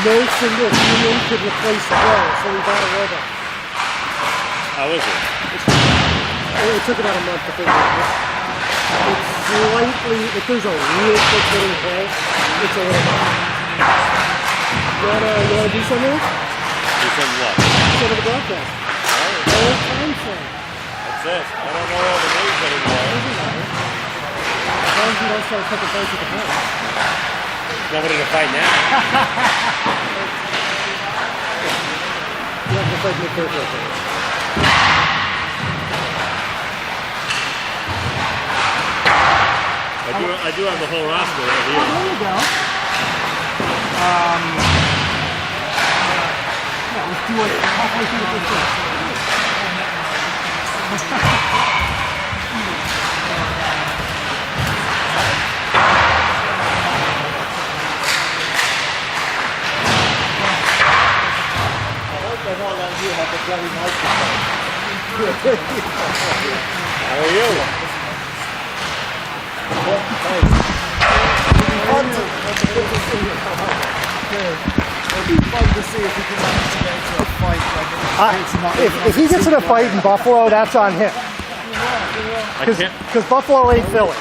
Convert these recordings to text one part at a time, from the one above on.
no single human could replace the role, so we bought a robot. How is it? It took about a month to figure it out. It's slightly, if there's a real quick hitting play, it's a little bit. You wanna do something? Do some what? Some of the broadcast. Old time thing. That's it. I don't know all the names anymore. As long as you don't start taking fights with the house. Nobody to fight now. You have to fight me Fairfield. I do have the whole roster right here. There you go. Yeah, let's do it halfway through the first. I won't let you have the bloody microphone. How are you? It'll be fun to see if he can manage to get into a fight. If he gets in a fight in Buffalo, that's on him. Because Buffalo ain't Philly.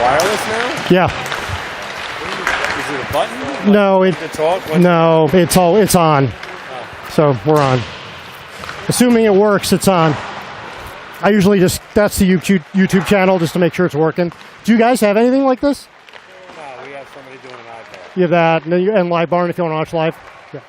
Wireless now? Yeah. Is it a button? No, it's on. Oh. So we're on. Assuming it works, it's on. I usually that's the YouTube channel just to make sure it's working. Do you guys have anything like this? No, we have somebody doing an iPad. You have that, and Live Barn if you want to watch live. Yeah.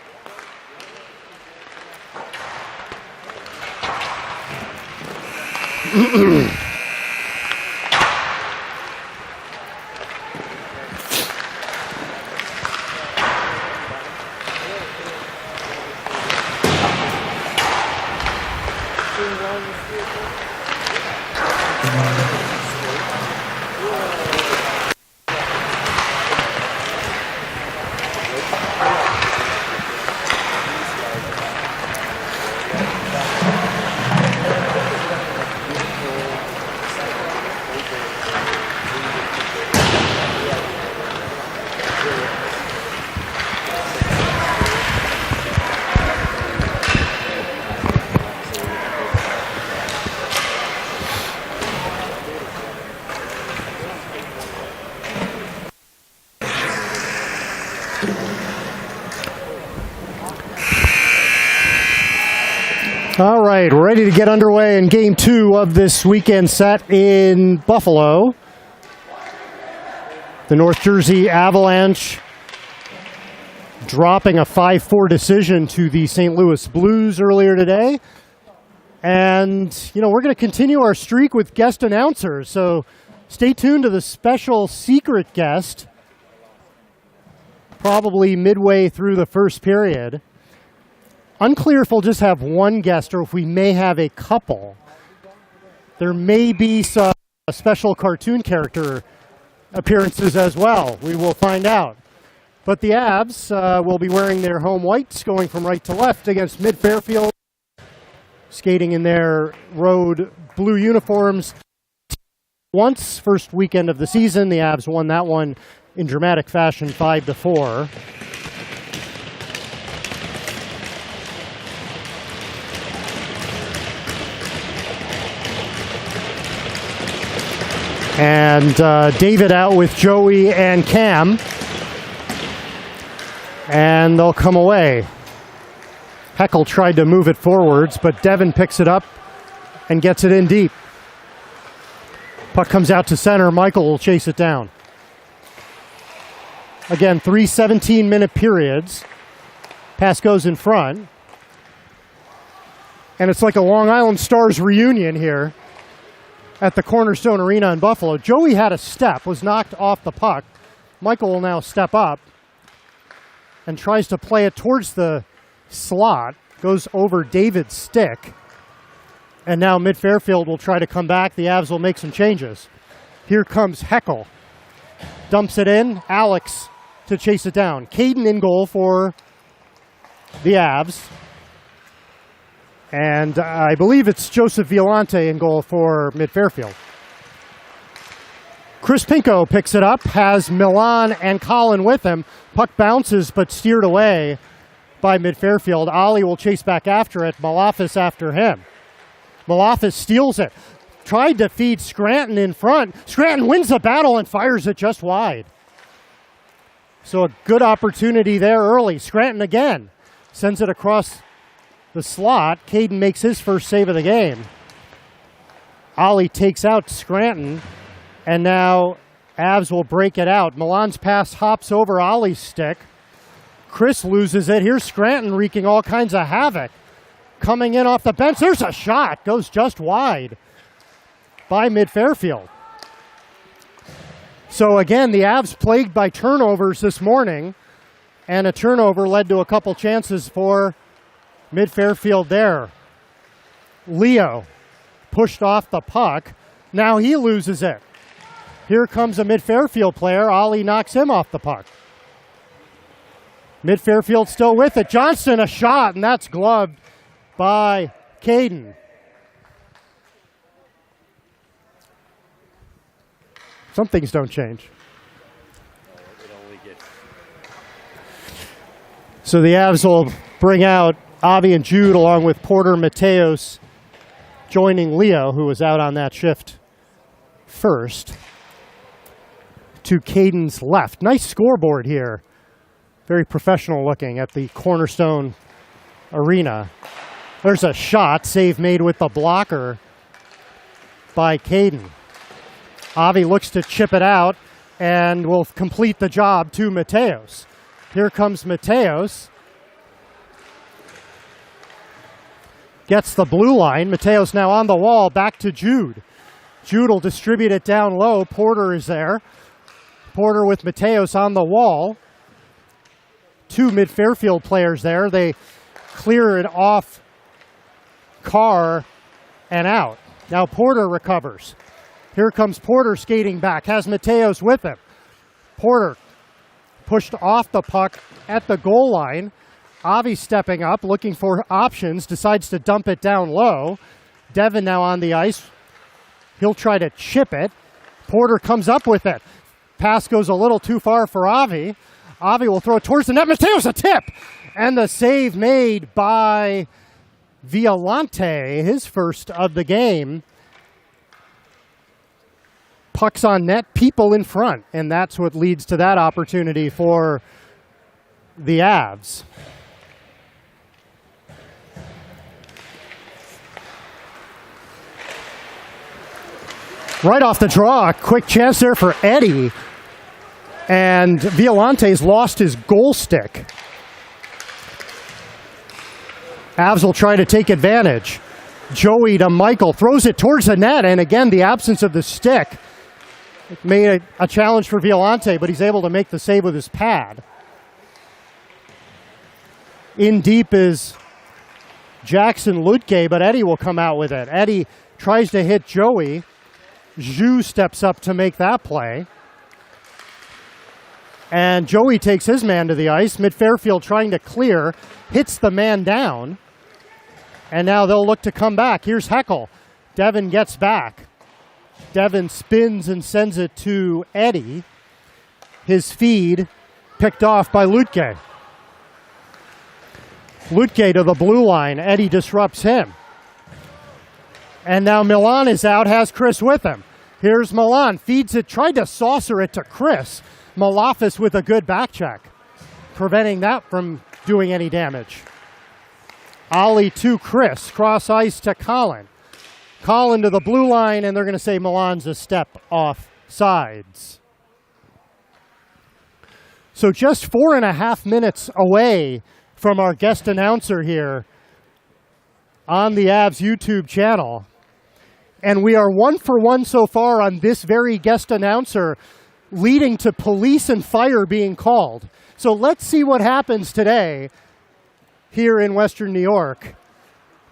All right, we're ready to get underway in Game 2 of this weekend set in Buffalo. The North Jersey Avalanche dropping a 5-4 decision to the St. Louis Blues earlier today. And, we're going to continue our streak with guest announcers. So stay tuned to the special secret guest, probably midway through the first period. Unclear if we'll just have one guest or if we may have a couple. There may be some special cartoon character appearances as well. We will find out. But the Avs will be wearing their home whites, going from right to left against Mid-Fairfield, skating in their road blue uniforms. Once, first weekend of the season, the Avs won that one in dramatic fashion, 5-4. And David out with Joey and Cam. And they'll come away. Heckel tried to move it forwards, but Devin picks it up and gets it in deep. Puck comes out to center. Michael will chase it down. Again, 3 17-minute periods. Pass goes in front. And it's like a Long Island Stars reunion here at the Cornerstone Arena in Buffalo. Joey had a step, was knocked off the puck. Michael will now step up and tries to play it towards the slot. Goes over David's stick. And now mid-Fairfield will try to come back. The Avs will make some changes. Here comes Heckel. Dumps it in. Alex to chase it down. Caden in goal for the Avs. And I believe it's Joseph Violante in goal for mid-Fairfield. Chris Pinko picks it up, has Milan and Colin with him. Puck bounces but steered away by mid-Fairfield. Ollie will chase back after it. Malafis after him. Malafis steals it. Tried to feed Scranton in front. Scranton wins the battle and fires it just wide. So a good opportunity there early. Scranton again sends it across the slot. Caden makes his first save of the game. Ollie takes out Scranton, and now Avs will break it out. Milan's pass hops over Ollie's stick. Chris loses it. Here's Scranton wreaking all kinds of havoc. Coming in off the bench. There's a shot. Goes just wide by mid-Fairfield. So again, the Avs plagued by turnovers this morning, and a turnover led to a couple chances for mid-Fairfield there. Leo pushed off the puck. Now he loses it. Here comes a mid-Fairfield player. Ollie knocks him off the puck. Mid-Fairfield still with it. Johnston a shot, and that's gloved by Caden. Some things don't change. So the Avs will bring out Avi and Jude along with Porter, Mateos, joining Leo, who was out on that shift first, to Caden's left. Nice scoreboard here. Very professional looking at the Cornerstone Arena. There's a shot, save made with the blocker by Caden. Avi looks to chip it out and will complete the job to Mateos. Here comes Mateos. Gets the blue line. Mateos now on the wall, back to Jude. Jude will distribute it down low. Porter is there. Porter with Mateos on the wall. Two mid-Fairfield players there. They clear it off Carr and out. Now Porter recovers. Here comes Porter skating back. Has Mateos with him. Porter pushed off the puck at the goal line. Avi stepping up, looking for options. Decides to dump it down low. Devin now on the ice. He'll try to chip it. Porter comes up with it. Pass goes a little too far for Avi. Avi will throw it towards the net. Mateos a tip! And the save made by Violante, his first of the game. Pucks on net, people in front, and that's what leads to that opportunity for the Avs. Right off the draw, a quick chance there for Eddie, and Violante's lost his goal stick. Avs will try to take advantage. Joey to Michael, throws it towards the net, and again, the absence of the stick made a challenge for Violante, but he's able to make the save with his pad. In deep is Jackson Lutke, but Eddie will come out with it. Eddie tries to hit Joey. Zhu steps up to make that play. And Joey takes his man to the ice. Mid-Fairfield trying to clear, hits the man down. And now they'll look to come back. Here's Heckel. Devin gets back. Devin spins and sends it to Eddie. His feed picked off by Lutke. Lutke to the blue line. Eddie disrupts him. And now Milan is out, has Chris with him. Here's Milan, feeds it, tried to saucer it to Chris. Malafis with a good back check, preventing that from doing any damage. Ollie to Chris, cross ice to Colin. Colin to the blue line, and they're going to say Milan's a step off sides. So just 4.5 minutes away from our guest announcer here on the Avs YouTube channel. And we are 1 for 1 so far on this very guest announcer, leading to police and fire being called. So let's see what happens today here in Western New York.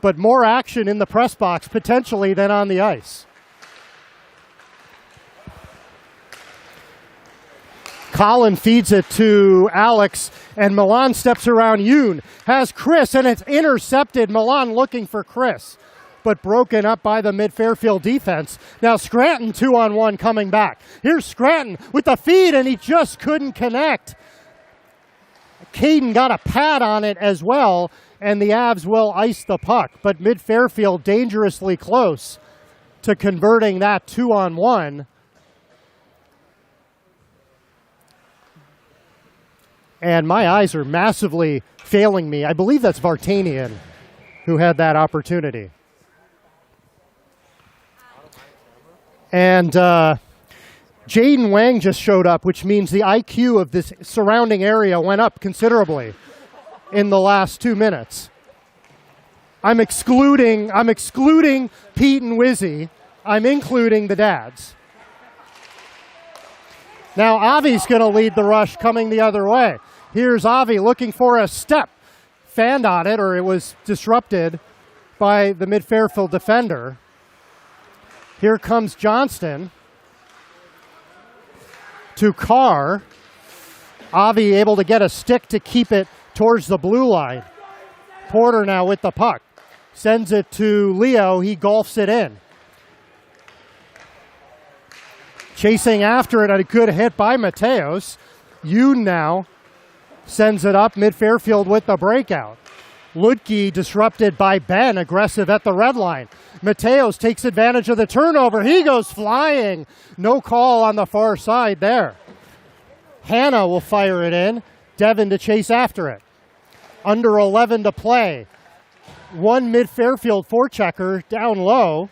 but more action in the press box potentially than on the ice. Colin feeds it to Alex, and Milan steps around Yoon, has Chris, and it's intercepted. Milan looking for Chris, but broken up by the mid-Fairfield defense. Now Scranton 2-on-1 coming back. Here's Scranton with the feed, and he just couldn't connect. Caden got a pad on it as well, and the Avs will ice the puck, but mid-Fairfield dangerously close to converting that 2-on-1. And my eyes are massively failing me. I believe that's Vartanian who had that opportunity. And Jaden Wang just showed up, which means the IQ of this surrounding area went up considerably in the last 2 minutes. I'm excluding Pete and Wizzy. I'm including the dads. Now Avi's going to lead the rush coming the other way. Here's Avi looking for a step. Fanned on it, or it was disrupted by the mid-Fairfield defender. Here comes Johnston to Carr. Avi able to get a stick to keep it towards the blue line. Porter now with the puck. Sends it to Leo. He golfs it in. Chasing after it, a good hit by Mateos. Yoon now sends it up mid-Fairfield with the breakout. Ludke disrupted by Ben, aggressive at the red line. Mateos takes advantage of the turnover. He goes flying. No call on the far side there. Hannah will fire it in. Devin to chase after it. Under 11 to play. One mid-Fairfield forechecker down low.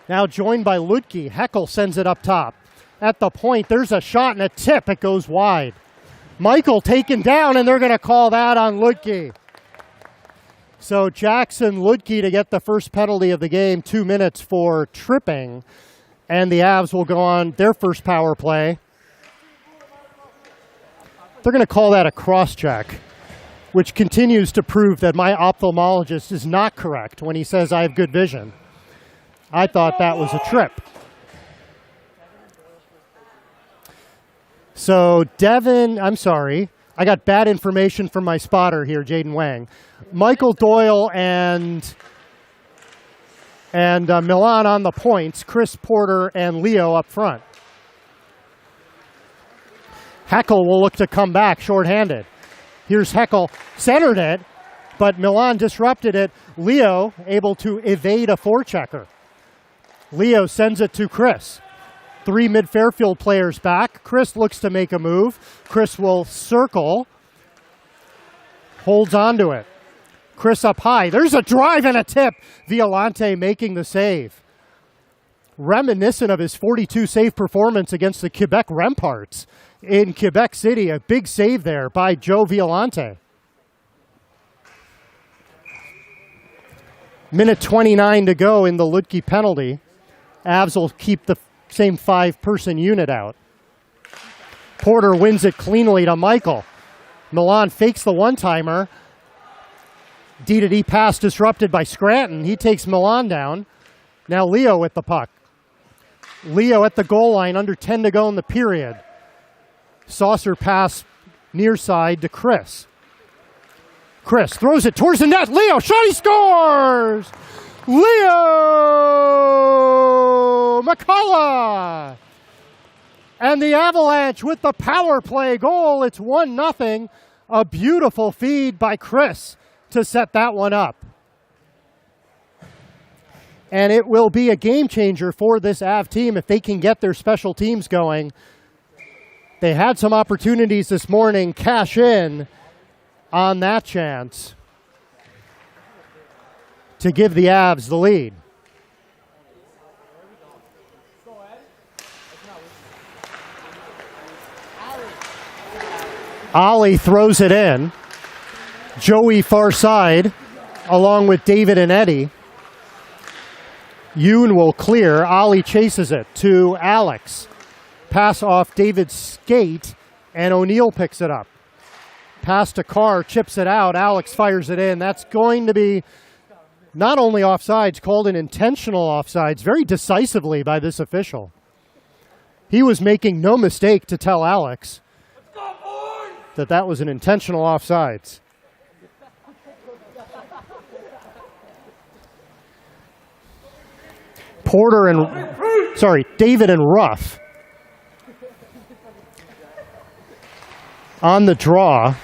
Now joined by Ludke. Heckel sends it up top. At the point, there's a shot and a tip. It goes wide. Michael taken down, and they're going to call that on Ludke. So Jackson Ludke to get the first penalty of the game, 2 minutes for tripping. And the Avs will go on their first power play. They're going to call that a cross-check, which continues to prove that my ophthalmologist is not correct when he says I have good vision. I thought that was a trip. So Devin, I'm sorry, I got bad information from my spotter here, Jaden Wang. Michael Doyle and Milan on the points, Chris Porter and Leo up front. Heckel will look to come back shorthanded. Here's Heckel, centered it, but Milan disrupted it. Leo able to evade a forechecker. Leo sends it to Chris. 3 mid-Fairfield players back. Chris looks to make a move. Chris will circle. Holds onto it. Chris up high. There's a drive and a tip. Violante making the save. Reminiscent of his 42 save performance against the Quebec Remparts in Quebec City. A big save there by Joe Violante. Minute 29 to go in the Ludke penalty. Avs will keep the same 5-person unit out. Porter wins it cleanly to Michael. Milan fakes the one-timer. D-to-D pass disrupted by Scranton. He takes Milan down. Now Leo with the puck. Leo at the goal line, under 10 to go in the period. Saucer pass near side to Chris. Chris throws it towards the net. Leo, shot, he scores! Leo McCullough! And the Avalanche with the power play goal. It's 1-0. A beautiful feed by Chris to set that one up. And it will be a game changer for this Av team if they can get their special teams going. They had some opportunities this morning, cash in on that chance to give the Avs the lead. Ollie throws it in. Joey far side, along with David and Eddie. Yoon will clear. Ollie chases it to Alex. Pass off David's skate, and O'Neill picks it up. Pass to Carr, chips it out. Alex fires it in. That's going to be not only offsides, called an intentional offsides very decisively by this official. He was making no mistake to tell Alex that that was an intentional offsides. David and Ruff on the draw.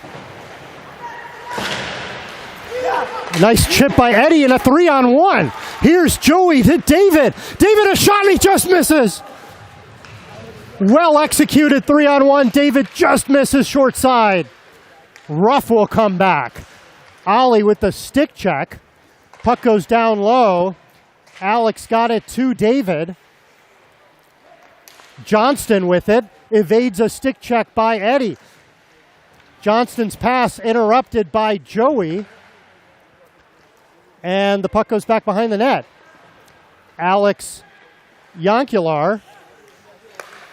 Nice chip by Eddie and a 3-on-1. Here's Joey to David. David a shot and he just misses. Well executed 3-on-1. David just misses short side. Ruff will come back. Ollie with the stick check. Puck goes down low. Alex got it to David. Johnston with it. Evades a stick check by Eddie. Johnston's pass interrupted by Joey. And the puck goes back behind the net. Alex Yankular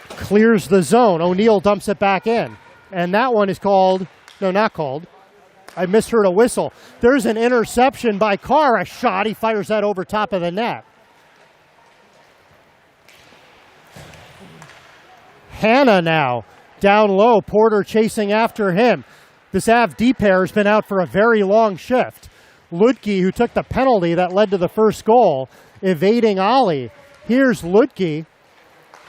clears the zone. O'Neill dumps it back in. And that one is called, no, not called. I misheard a whistle. There's an interception by Carr. A shot. He fires that over top of the net. Hanna now down low. Porter chasing after him. This Av D pair has been out for a very long shift. Ludke, who took the penalty that led to the first goal, evading Ollie. Here's Ludke.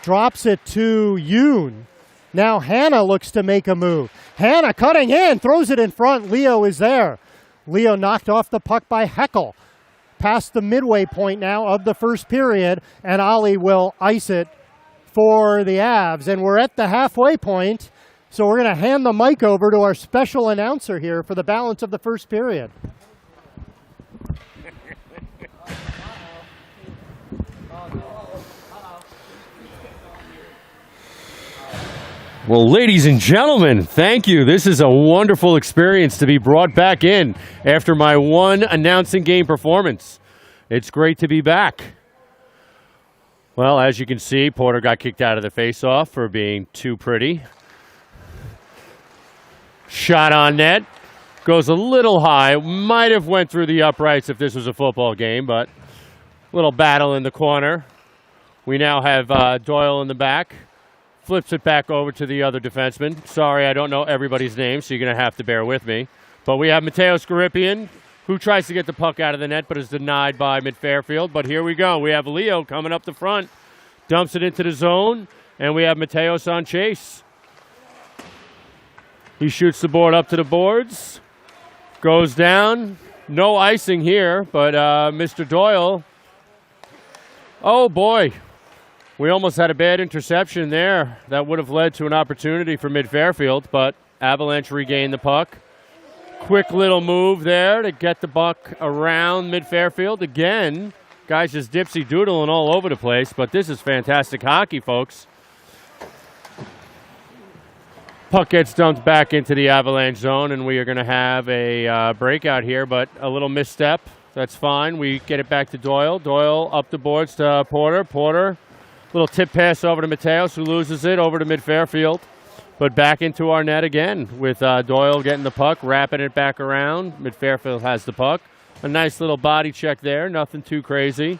Drops it to Yoon. Now Hanna looks to make a move. Hanna cutting in, throws it in front. Leo is there. Leo knocked off the puck by Heckel. Past the midway point now of the first period, and Ollie will ice it for the Avs. And we're at the halfway point, so we're going to hand the mic over to our special announcer here for the balance of the first period. Well, ladies and gentlemen, thank you. This is a wonderful experience to be brought back in after my one announcing game performance. It's great to be back. Well, as you can see, Porter got kicked out of the faceoff for being too pretty. Shot on net. Goes a little high. Might have went through the uprights if this was a football game, but a little battle in the corner. We now have Doyle in the back. Flips it back over to the other defenseman. Sorry, I don't know everybody's name, so you're going to have to bear with me. But we have Matteo Scaripian, who tries to get the puck out of the net, but is denied by Mid-Fairfield. But here we go. We have Leo coming up the front. Dumps it into the zone, and we have Mateos on chase. He shoots the board up to the boards. Goes down. No icing here, but Mr. Doyle. Oh, boy. We almost had a bad interception there. That would have led to an opportunity for Mid-Fairfield, but Avalanche regained the puck. Quick little move there to get the puck around Mid-Fairfield. Again, guys just dipsy-doodling all over the place, but this is fantastic hockey, folks. Puck gets dumped back into the Avalanche zone, and we are going to have a breakout here, but a little misstep. That's fine. We get it back to Doyle. Doyle up the boards to Porter. Porter. Little tip pass over to Mateos, who loses it over to Mid-Fairfield. But back into our net again with Doyle getting the puck, wrapping it back around. Mid-Fairfield has the puck. A nice little body check there, nothing too crazy.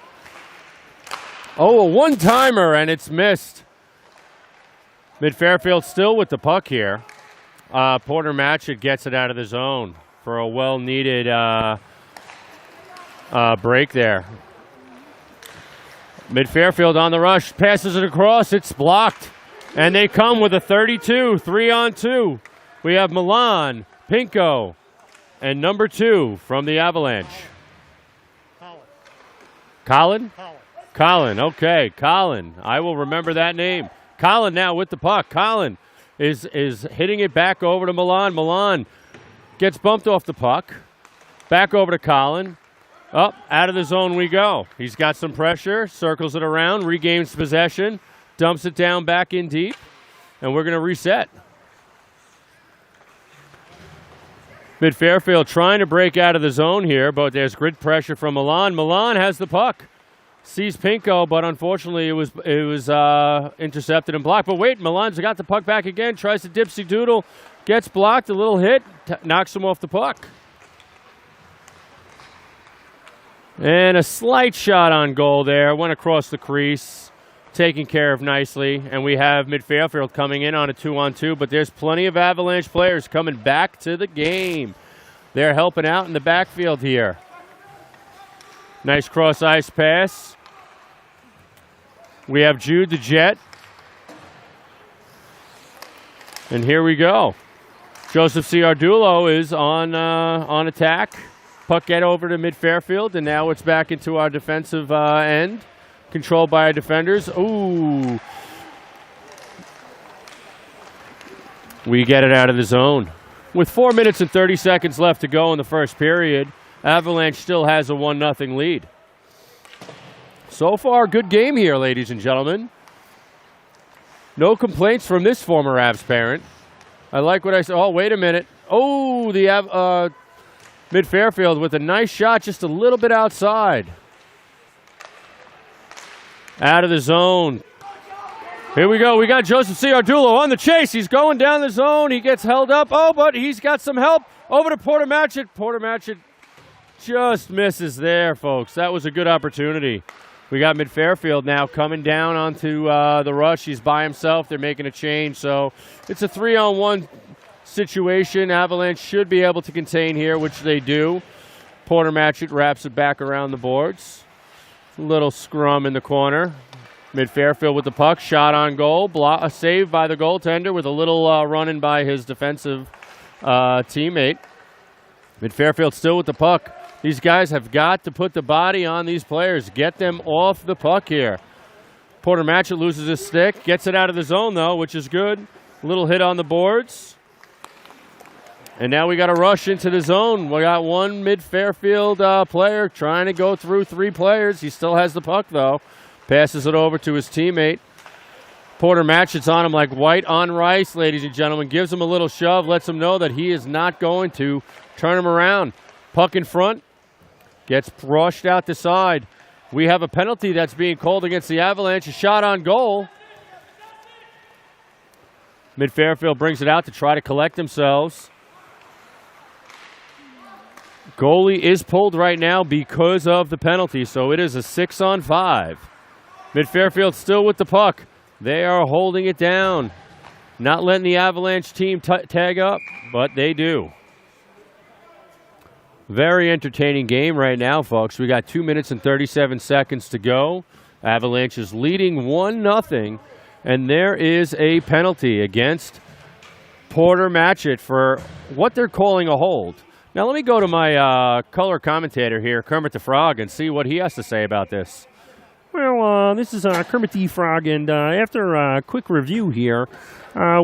Oh, a one-timer, and it's missed. Mid-Fairfield still with the puck here. Porter Matchett gets it out of the zone for a well-needed break there. Mid-Fairfield on the rush, passes it across, it's blocked. And they come with a 32, 3-on-2. We have Milan, Pinko, and number 2 from the Avalanche. Colin? Colin, okay, Colin. I will remember that name. Colin now with the puck. Colin is hitting it back over to Milan. Milan gets bumped off the puck. Back over to Colin. Up, out of the zone we go. He's got some pressure, circles it around, regains possession, dumps it down back in deep, and we're going to reset. Mid-Fairfield trying to break out of the zone here, but there's grid pressure from Milan. Milan has the puck. Sees Pinko, but unfortunately it was intercepted and blocked. But wait, Milan's got the puck back again, tries to dipsy-doodle, gets blocked, a little hit, knocks him off the puck. And a slight shot on goal there. Went across the crease. Taken care of nicely. And we have Mid-Fairfield coming in on a 2-on-2. But there's plenty of Avalanche players coming back to the game. They're helping out in the backfield here. Nice cross-ice pass. We have Jude the Jet. And here we go. Joseph Ciardulo is on attack. Puck get over to Mid-Fairfield, and now it's back into our defensive end. Controlled by our defenders. Ooh. We get it out of the zone. With 4 minutes and 30 seconds left to go in the first period, Avalanche still has a 1-0 lead. So far, good game here, ladies and gentlemen. No complaints from this former Avs parent. I like what I said. Oh, wait a minute. Oh, the Mid-Fairfield with a nice shot just a little bit outside. Out of the zone. Here we go. We got Joseph Ciardulo on the chase. He's going down the zone. He gets held up. Oh, but he's got some help. Over to Porter Matchett. Porter Matchett just misses there, folks. That was a good opportunity. We got Mid-Fairfield now coming down onto the rush. He's by himself. They're making a change. So it's a 3-on-1 situation. Avalanche should be able to contain here, which they do. Porter Matchett wraps it back around the boards. Little scrum in the corner. Mid-Fairfield with the puck. Shot on goal. A save by the goaltender with a little run-in by his defensive teammate. Mid-Fairfield still with the puck. These guys have got to put the body on these players. Get them off the puck here. Porter Matchett loses his stick. Gets it out of the zone, though, which is good. Little hit on the boards. And now we got to rush into the zone. We got one Mid-Fairfield player trying to go through 3 players. He still has the puck, though. Passes it over to his teammate. Porter Matchett's on him like white on rice, ladies and gentlemen. Gives him a little shove. Lets him know that he is not going to turn him around. Puck in front. Gets rushed out the side. We have a penalty that's being called against the Avalanche. A shot on goal. Mid-Fairfield brings it out to try to collect themselves. Goalie is pulled right now because of the penalty, so it is a 6-on-5. Mid-Fairfield still with the puck. They are holding it down. Not letting the Avalanche team tag up, but they do. Very entertaining game right now, folks. We got 2 minutes and 37 seconds to go. Avalanche is leading 1-0, and there is a penalty against Porter Matchett for what they're calling a hold. Now let me go to my color commentator here, Kermit the Frog, and see what he has to say about this. Well, this is Kermit the Frog, and after a quick review here,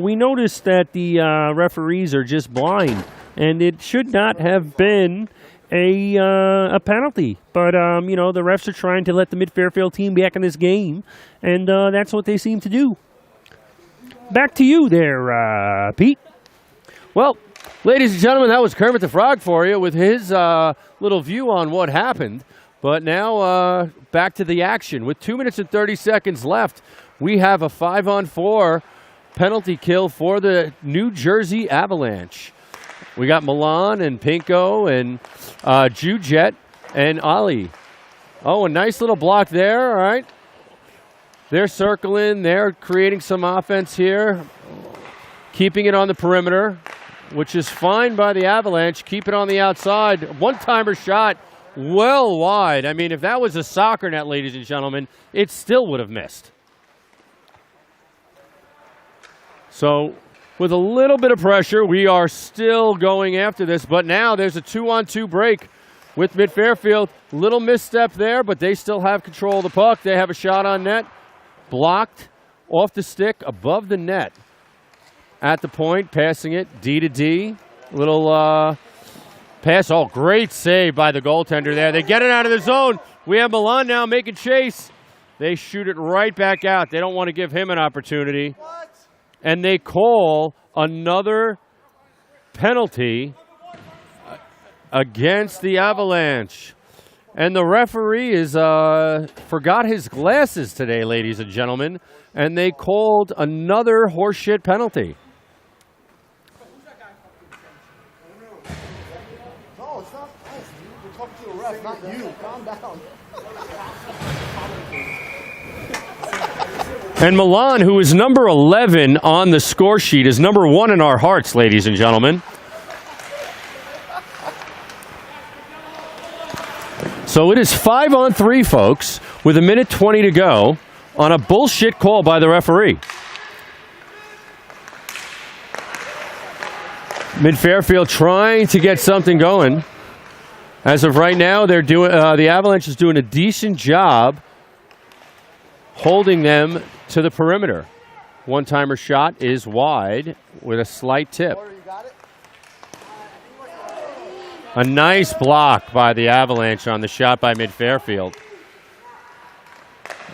we noticed that the referees are just blind, and it should not have been a penalty. But, you know, the refs are trying to let the Mid-Fairfield team back in this game, and that's what they seem to do. Back to you there, Pete. Well, ladies and gentlemen, that was Kermit the Frog for you with his little view on what happened. But now back to the action. With 2 minutes and 30 seconds left, we have a 5-on-4 penalty kill for the New Jersey Avalanche. We got Milan and Pinko and Jujet and Ali. Oh, a nice little block there. All right. They're circling. They're creating some offense here. Keeping it on the perimeter, which is fine by the Avalanche. Keep it on the outside. One-timer shot. Well wide. I mean, if that was a soccer net, ladies and gentlemen, it still would have missed. So, with a little bit of pressure, we are still going after this. But now there's a 2-on-2 break with Mid-Fairfield. Little misstep there, but they still have control of the puck. They have a shot on net. Blocked off the stick above the net. At the point, passing it D to D. Little pass. Oh, great save by the goaltender there. They get it out of the zone. We have Milan now making chase. They shoot it right back out. They don't want to give him an opportunity. And they call another penalty against the Avalanche. And the referee is forgot his glasses today, ladies and gentlemen. And they called another horseshit penalty. No, it's not us. We're talking to the ref, not you. Calm And Milan, who is number 11 on the score sheet, is number 1 in our hearts, ladies and gentlemen. So it is 5-on-3, folks, with 1:20 to go on a bullshit call by the referee. Mid-Fairfield trying to get something going. As of right now, they're doing the Avalanche is doing a decent job holding them to the perimeter. One-timer shot is wide with a slight tip. A nice block by the Avalanche on the shot by Mid-Fairfield.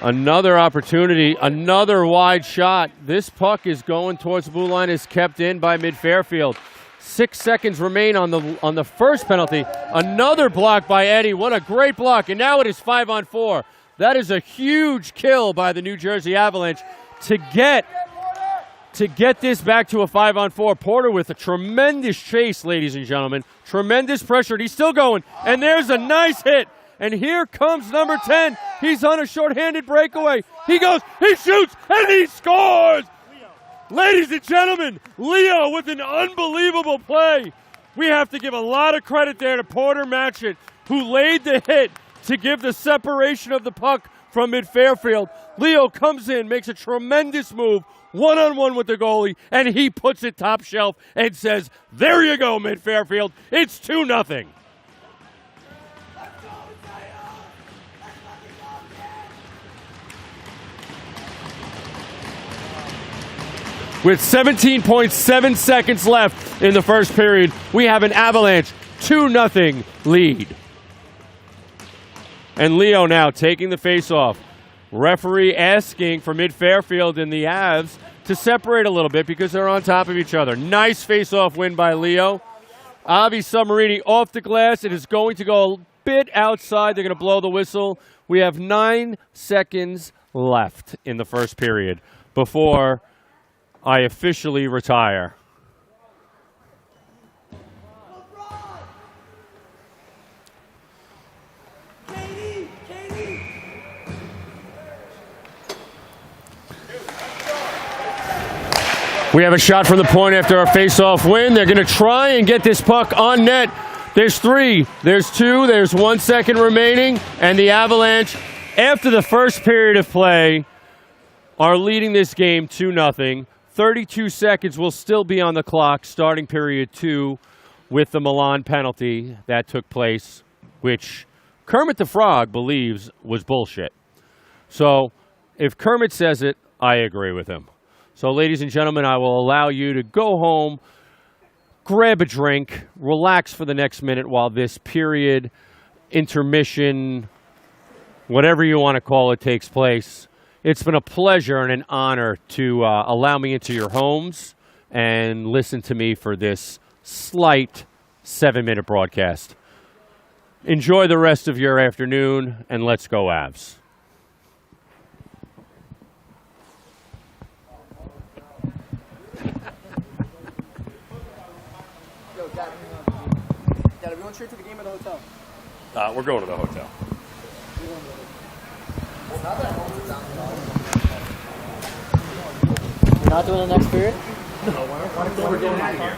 Another opportunity, another wide shot. This puck is going towards the blue line, is kept in by Mid-Fairfield. 6 seconds remain on the first penalty. Another block by Eddie. What a great block. And now it is 5-on-4. That is a huge kill by the New Jersey Avalanche to get this back to a 5-on-4. Porter with a tremendous chase, ladies and gentlemen. Tremendous pressure. And he's still going. And there's a nice hit. And here comes number 10. He's on a shorthanded breakaway. He goes, he shoots, and he scores! Ladies and gentlemen, Leo with an unbelievable play. We have to give a lot of credit there to Porter Matchett, who laid the hit to give the separation of the puck from Mid-Fairfield. Leo comes in, makes a tremendous move, one-on-one with the goalie, and he puts it top shelf and says, there you go, Mid-Fairfield. It's 2-0. With 17.7 seconds left in the first period, we have an Avalanche 2-0 lead. And Leo now taking the faceoff. Referee asking for Mid-Fairfield and the Avs to separate a little bit because they're on top of each other. Nice faceoff win by Leo. Avi Submarini off the glass. It is going to go a bit outside. They're going to blow the whistle. We have 9 seconds left in the first period before I officially retire. We have a shot from the point after our face-off win. They're going to try and get this puck on net. There's 3, there's 2, there's 1 second remaining, and the Avalanche, after the first period of play, are leading this game 2-0. 32 seconds will still be on the clock starting period 2 with the Milan penalty that took place, which Kermit the Frog believes was bullshit. So if Kermit says it, I agree with him. So ladies and gentlemen, I will allow you to go home, grab a drink, relax for the next minute while this period, intermission, whatever you want to call it, takes place. It's been a pleasure and an honor to allow me into your homes and listen to me for this slight 7-minute broadcast. Enjoy the rest of your afternoon, and let's go Avs. Dad, are we going straight to the game at the hotel? We're going to the hotel. We're not doing the next period? We're going out of here.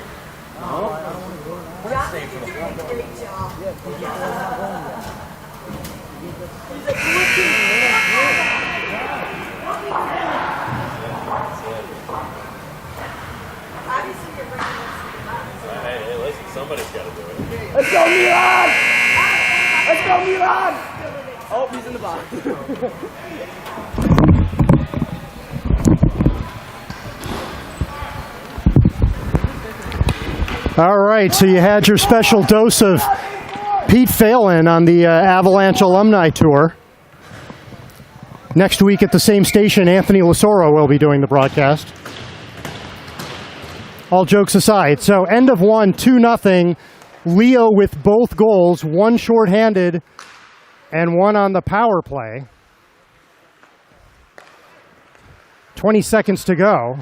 Hey, listen, somebody's got to do it. Let's go, Milan! Let's go, Milan! Oh, he's in the box. All right, so you had your special dose of Pete Phelan on the Avalanche Alumni Tour. Next week at the same station, Anthony Lasoro will be doing the broadcast. All jokes aside, so end of 1, 2-0. Leo with both goals, 1 shorthanded and 1 on the power play. 20 seconds to go.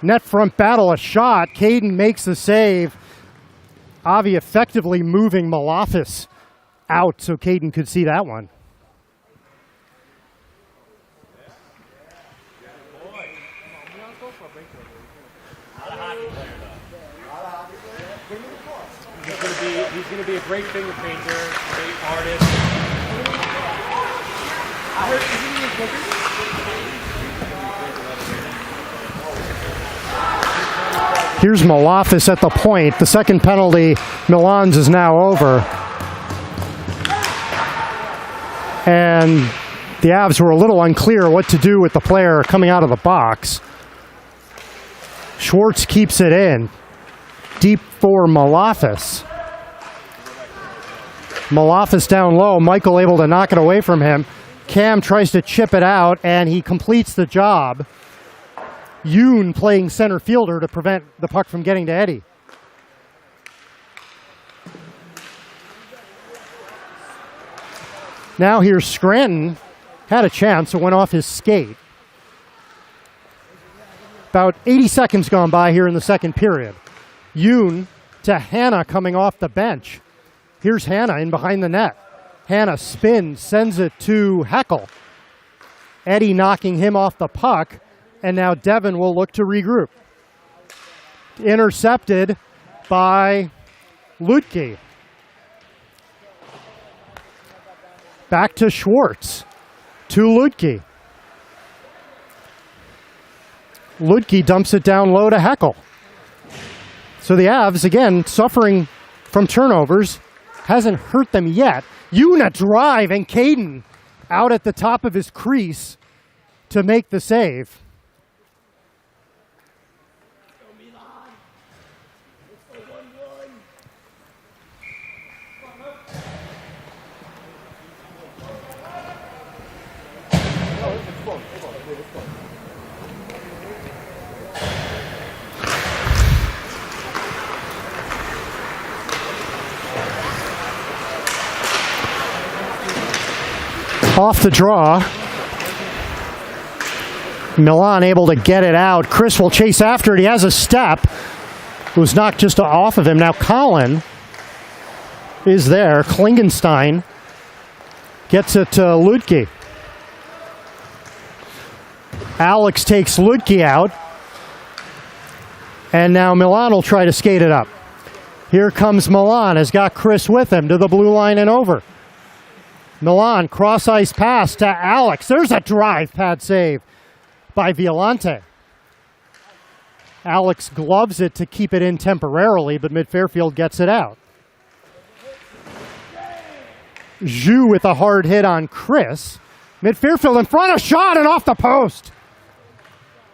Net front battle, a shot. Caden makes the save. Avi effectively moving Malafis out so Caden could see that one. He's going to be a great finger painter, great artist. Here's Malafis at the point. The second penalty, Milan's, is now over. And the Avs were a little unclear what to do with the player coming out of the box. Schwartz keeps it in. Deep for Malafis. Malafis down low. Michael able to knock it away from him. Cam tries to chip it out, and he completes the job. Yoon playing center fielder to prevent the puck from getting to Eddie. Now here's Scranton. Had a chance. It went off his skate. About 80 seconds gone by here in the second period. Yoon to Hannah coming off the bench. Here's Hannah in behind the net. Hannah spins, sends it to Heckel. Eddie knocking him off the puck. And now Devin will look to regroup. Intercepted by Lutke. Back to Schwartz. To Lutke. Lutke dumps it down low to Heckel. So the Avs, again, suffering from turnovers. Hasn't hurt them yet. Una drive, and Caden out at the top of his crease to make the save. Off the draw. Milan able to get it out. Chris will chase after it. He has a step. It was knocked just off of him. Now Colin is there. Klingenstein gets it to Lutke. Alex takes Lutke out. And now Milan will try to skate it up. Here comes Milan. Has got Chris with him to the blue line and over. Milan, cross-ice pass to Alex. There's a drive pad save by Violante. Alex gloves it to keep it in temporarily, but Mid-Fairfield gets it out. Zhu with a hard hit on Chris. Mid-Fairfield in front, a shot and off the post.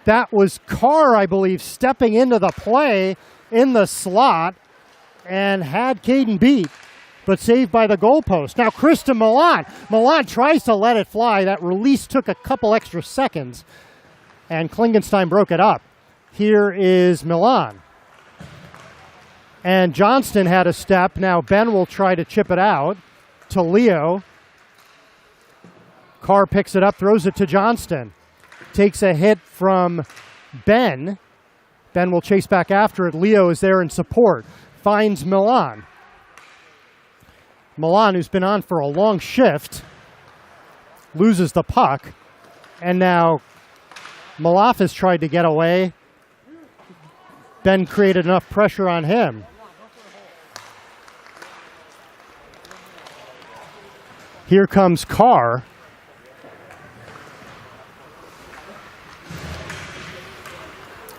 That was Carr, I believe, stepping into the play in the slot and had Caden beat, but saved by the goalpost. Now Chris to Milan. Milan tries to let it fly. That release took a couple extra seconds, and Klingenstein broke it up. Here is Milan. And Johnston had a step. Now Ben will try to chip it out to Leo. Carr picks it up, throws it to Johnston. Takes a hit from Ben. Ben will chase back after it. Leo is there in support. Finds Milan. Milan, who's been on for a long shift, loses the puck. And now Malafis tried to get away. Ben created enough pressure on him. Here comes Carr.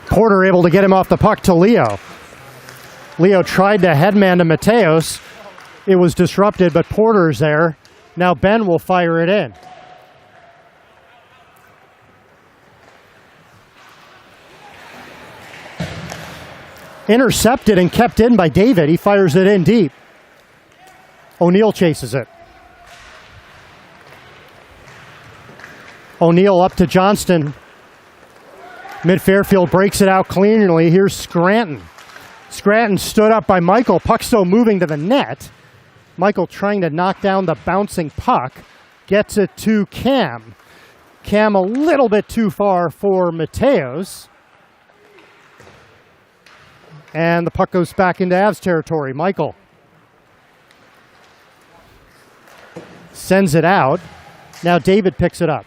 Porter able to get him off the puck to Leo. Leo tried to headman to Mateos. It was disrupted, but Porter's there. Now Ben will fire it in. Intercepted and kept in by David. He fires it in deep. O'Neill chases it. O'Neill up to Johnston. Mid-Fairfield breaks it out cleanly. Here's Scranton. Scranton stood up by Michael. Puck still moving to the net. Michael trying to knock down the bouncing puck. Gets it to Cam. Cam a little bit too far for Mateos. And the puck goes back into Avs territory. Michael. Sends it out. Now David picks it up.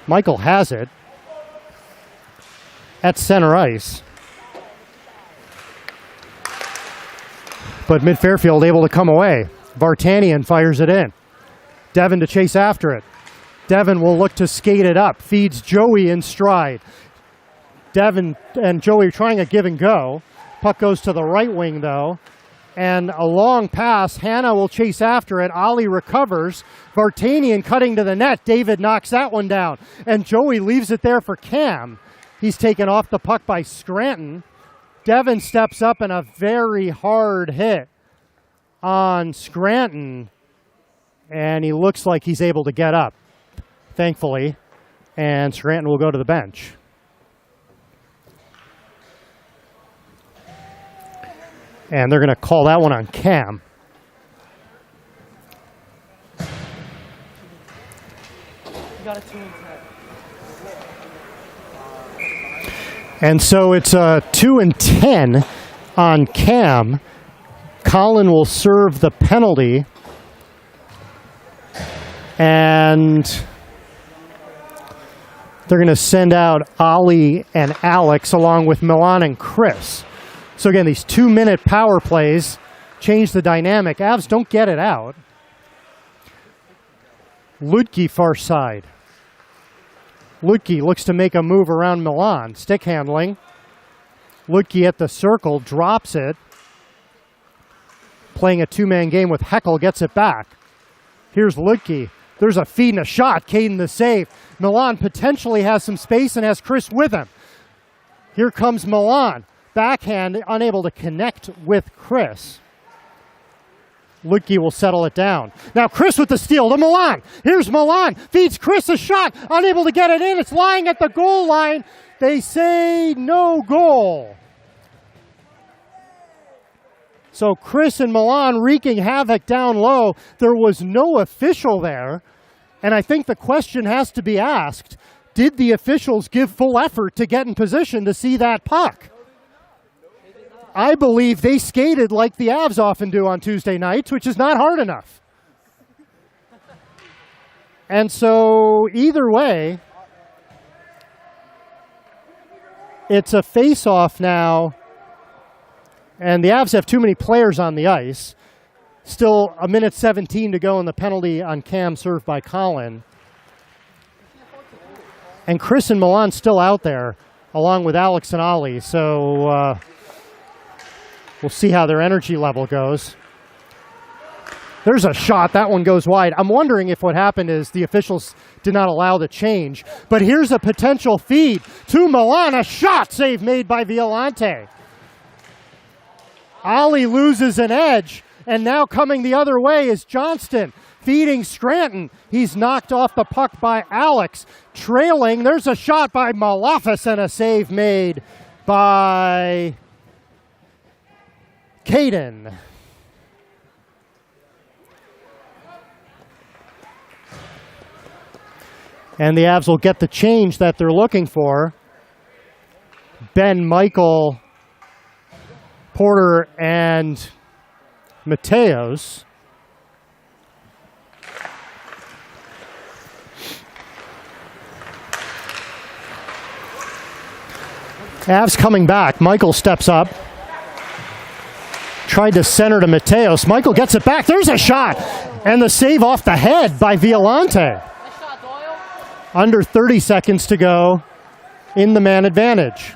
Michael has it at center ice. But Mid-Fairfield able to come away. Vartanian fires it in. Devin to chase after it. Devin will look to skate it up. Feeds Joey in stride. Devin and Joey trying a give and go. Puck goes to the right wing, though. And a long pass. Hannah will chase after it. Ollie recovers. Vartanian cutting to the net. David knocks that one down. And Joey leaves it there for Cam. He's taken off the puck by Scranton. Devin steps up and a very hard hit on Scranton. And he looks like he's able to get up, thankfully. And Scranton will go to the bench. And they're going to call that one on Cam. And so it's 2-10 on Cam. Colin will serve the penalty. And they're going to send out Ollie and Alex along with Milan and Chris. So again, these 2-minute power plays change the dynamic. Avs don't get it out. Ludke far side. Ludke looks to make a move around Milan. Stick handling. Ludke at the circle, drops it. Playing a two-man game with Heckel, gets it back. Here's Ludke. There's a feed and a shot. Caden the save. Milan potentially has some space and has Chris with him. Here comes Milan. Backhand, unable to connect with Chris. Ludke will settle it down. Now Chris with the steal to Milan. Here's Milan. Feeds Chris a shot. Unable to get it in. It's lying at the goal line. They say no goal. So Chris and Milan wreaking havoc down low. There was no official there. And I think the question has to be asked, did the officials give full effort to get in position to see that puck? I believe they skated like the Avs often do on Tuesday nights, which is not hard enough. And so either way, it's a face-off now, and the Avs have too many players on the ice. Still 1:17 to go in the penalty on Cam served by Colin. And Chris and Milan still out there, along with Alex and Ollie, so we'll see how their energy level goes. There's a shot. That one goes wide. I'm wondering if what happened is the officials did not allow the change. But here's a potential feed to Milan. A shot save made by Violante. Ollie loses an edge. And now coming the other way is Johnston. Feeding Scranton. He's knocked off the puck by Alex. Trailing. There's a shot by Malafis and a save made by Caden. And the Avs will get the change that they're looking for. Ben, Michael, Porter, and Mateos. Avs coming back. Michael steps up. Tried to center to Mateos. Michael gets it back. There's a shot. And the save off the head by Violante. Under 30 seconds to go in the man advantage.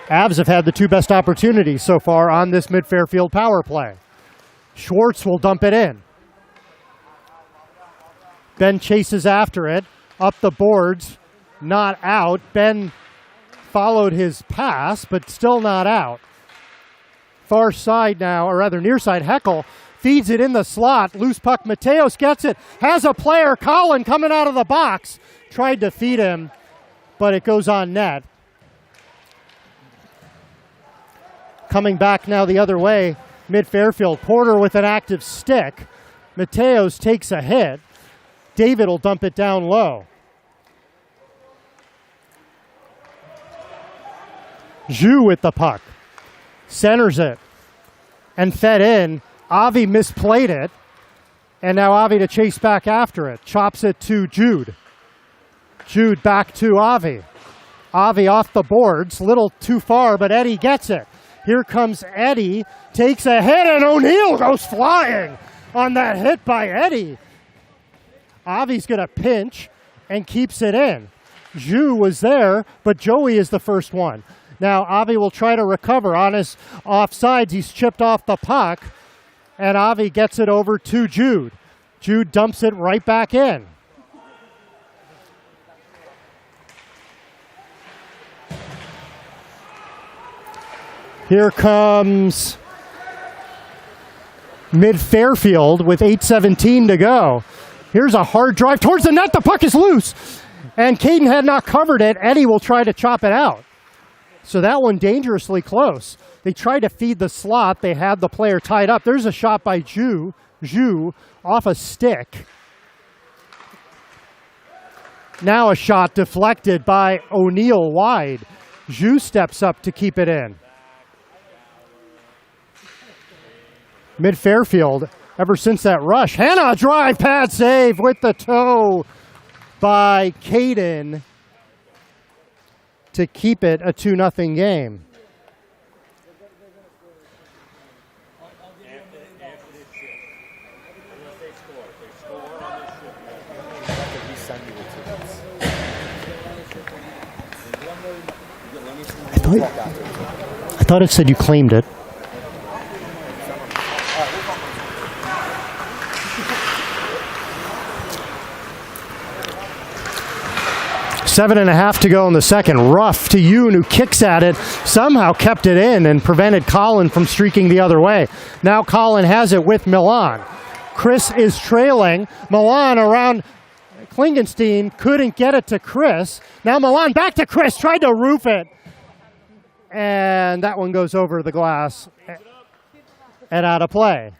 Avs have had the two best opportunities so far on this Mid-Fairfield power play. Schwartz will dump it in. Ben chases after it. Up the boards. Not out. Ben followed his pass, but still not out. Far side now, or rather near side, Heckel feeds it in the slot. Loose puck, Mateos gets it. Has a player, Colin, coming out of the box. Tried to feed him, but it goes on net. Coming back now the other way, Mid-Fairfield. Porter with an active stick. Mateos takes a hit. David will dump it down low. Zhu with the puck. Centers it. And fed in. Avi misplayed it. And now Avi to chase back after it. Chops it to Jude. Jude back to Avi. Avi off the boards. Little too far, but Eddie gets it. Here comes Eddie. Takes a hit, and O'Neill goes flying on that hit by Eddie. Avi's going to pinch and keeps it in. Ju was there, but Joey is the first one. Now Avi will try to recover on his offsides. He's chipped off the puck, and Avi gets it over to Jude. Jude dumps it right back in. Here comes mid-Fairfield with 8:17 to go. Here's a hard drive towards the net. The puck is loose. And Caden had not covered it. Eddie will try to chop it out. So that one dangerously close. They tried to feed the slot. They had the player tied up. There's a shot by Ju off a stick. Now a shot deflected by O'Neill wide. Ju steps up to keep it in. Mid-Fairfield, ever since that rush. Hannah, drive, pad save with the toe by Caden to keep it a 2-0 game. I thought it said you claimed it. Seven and a half to go in the second. Ruff to Yoon, who kicks at it, somehow kept it in and prevented Colin from streaking the other way. Now Colin has it with Milan. Chris is trailing. Milan around Klingenstein, couldn't get it to Chris. Now Milan back to Chris, tried to roof it. And that one goes over the glass and out of play.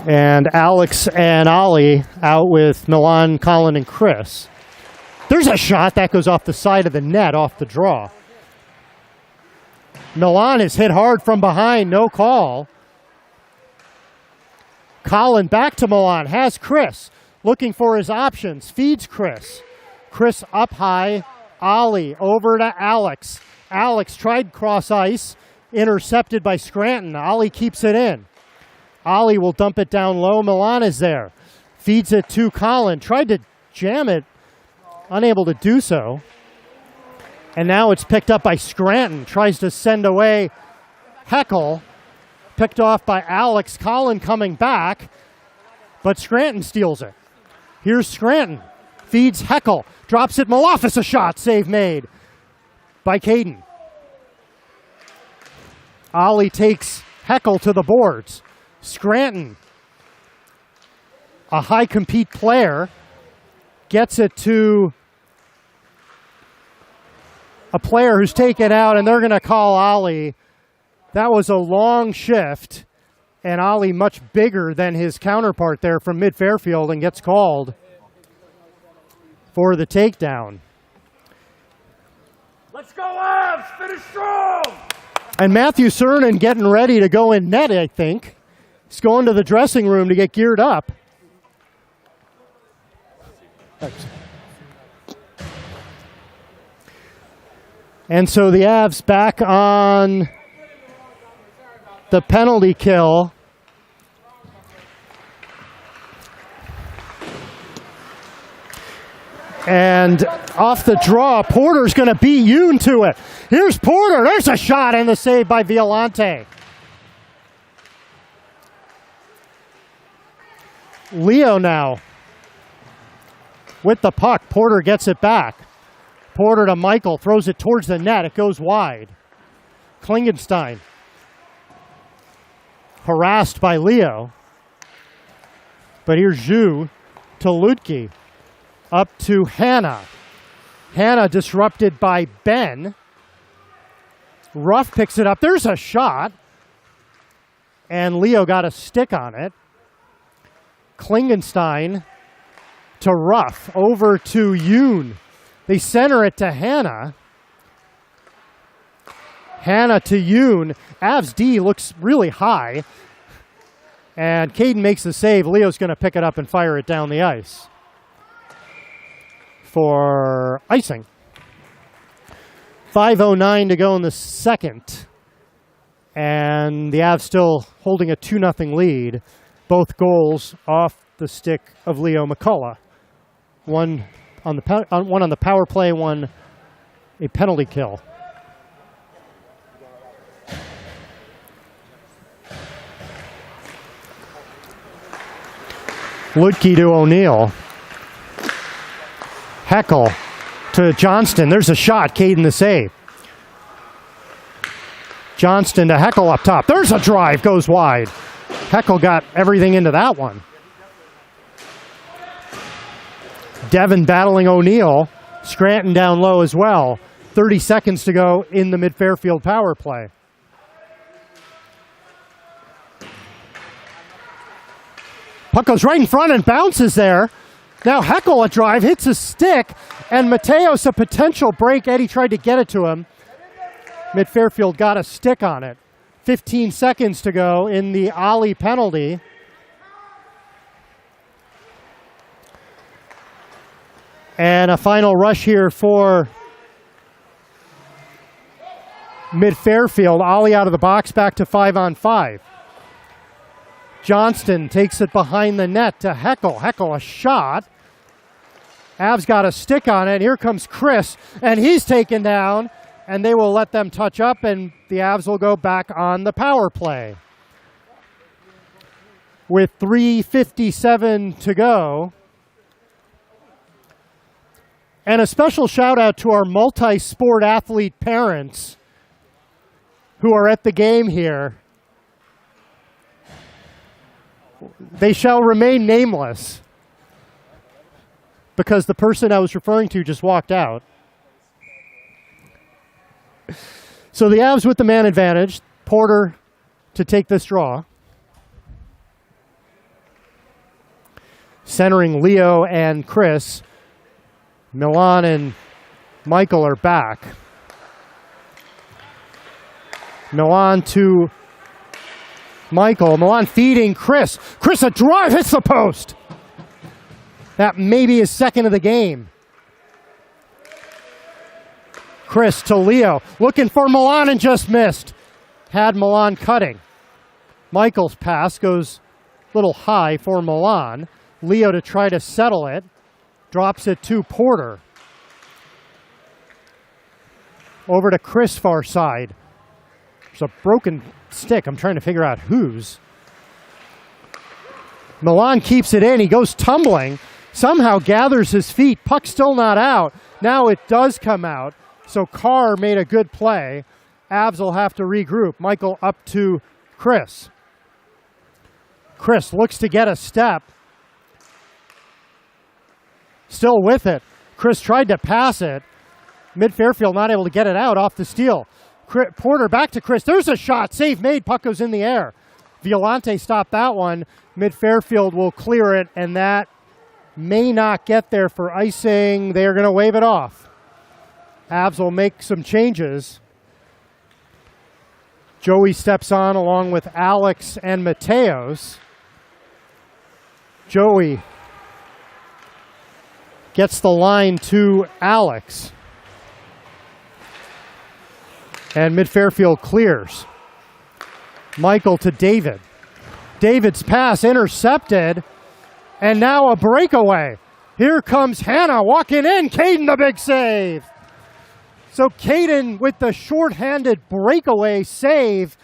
And Alex and Ollie out with Milan, Colin, and Chris. There's a shot that goes off the side of the net, off the draw. Milan is hit hard from behind, no call. Colin back to Milan, has Chris. Looking for his options, feeds Chris. Chris up high, Ollie over to Alex. Alex tried cross ice, intercepted by Scranton. Ollie keeps it in. Ollie will dump it down low. Milan is there. Feeds it to Colin. Tried to jam it. Unable to do so. And now it's picked up by Scranton. Tries to send away Heckle. Picked off by Alex. Colin coming back. But Scranton steals it. Here's Scranton. Feeds Heckle. Drops it. Malofis a shot. Save made by Caden. Ollie takes Heckle to the boards. Scranton, a high compete player, gets it to a player who's taken out, and they're going to call Ollie. That was a long shift, and Ollie much bigger than his counterpart there from mid-Fairfield, and gets called for the takedown. Let's go, Avs! Finish strong! And Matthew Cernan getting ready to go in net, I think. He's going to the dressing room to get geared up. And so the Avs back on the penalty kill. And off the draw, Porter's going to beat Yoon to it. Here's Porter. There's a shot and the save by Violante. Leo now with the puck. Porter gets it back. Porter to Michael, throws it towards the net. It goes wide. Klingenstein harassed by Leo. But here's Zhu to Lutke. Up to Hannah. Hannah disrupted by Ben. Ruff picks it up. There's a shot. And Leo got a stick on it. Klingenstein to Ruff, over to Yoon. They center it to Hannah. Hannah to Yoon. Avs D looks really high. And Caden makes the save. Leo's going to pick it up and fire it down the ice for icing. 5:09 to go in the second. And the Avs still holding a 2-0 lead. Both goals off the stick of Leo McCullough. One on the power play, one a penalty kill. Ludke to O'Neill. Heckel to Johnston. There's a shot. Caden the save. Johnston to Heckel up top. There's a drive. Goes wide. Heckel got everything into that one. Devin battling O'Neill. Scranton down low as well. 30 seconds to go in the mid-Fairfield power play. Puck goes right in front and bounces there. Now Heckel a drive, hits a stick, and Mateos a potential break. Eddie tried to get it to him. Mid-Fairfield got a stick on it. 15 seconds to go in the Ollie penalty. And a final rush here for Mid-Fairfield. Ollie out of the box, back to 5-on-5. Johnston takes it behind the net to Heckel. Heckel a shot. Avs got a stick on it. Here comes Chris, and he's taken down, and they will let them touch up, and the Avs will go back on the power play. With 3:57 to go. And a special shout out to our multi-sport athlete parents who are at the game here. They shall remain nameless because the person I was referring to just walked out. So the Avs with the man advantage. Porter to take this draw. Centering Leo and Chris. Milan and Michael are back. Milan to Michael. Milan feeding Chris. Chris a drive, hits the post. That may be his second of the game. Chris to Leo. Looking for Milan and just missed. Had Milan cutting. Michael's pass goes a little high for Milan. Leo to try to settle it. Drops it to Porter. Over to Chris far side. There's a broken stick. I'm trying to figure out whose. Milan keeps it in. He goes tumbling. Somehow gathers his feet. Puck still not out. Now it does come out. So Carr made a good play. Avs will have to regroup. Michael up to Chris. Chris looks to get a step. Still with it. Chris tried to pass it. Mid-Fairfield not able to get it out off the steal. Porter back to Chris. There's a shot. Save made. Puck goes in the air. Violante stopped that one. Mid-Fairfield will clear it, and that may not get there for icing. They are going to wave it off. Avs will make some changes. Joey steps on along with Alex and Mateos. Joey gets the line to Alex. And Mid-Fairfield clears. Michael to David. David's pass intercepted. And now a breakaway. Here comes Hannah walking in. Caden the big save. So Caden with the shorthanded breakaway save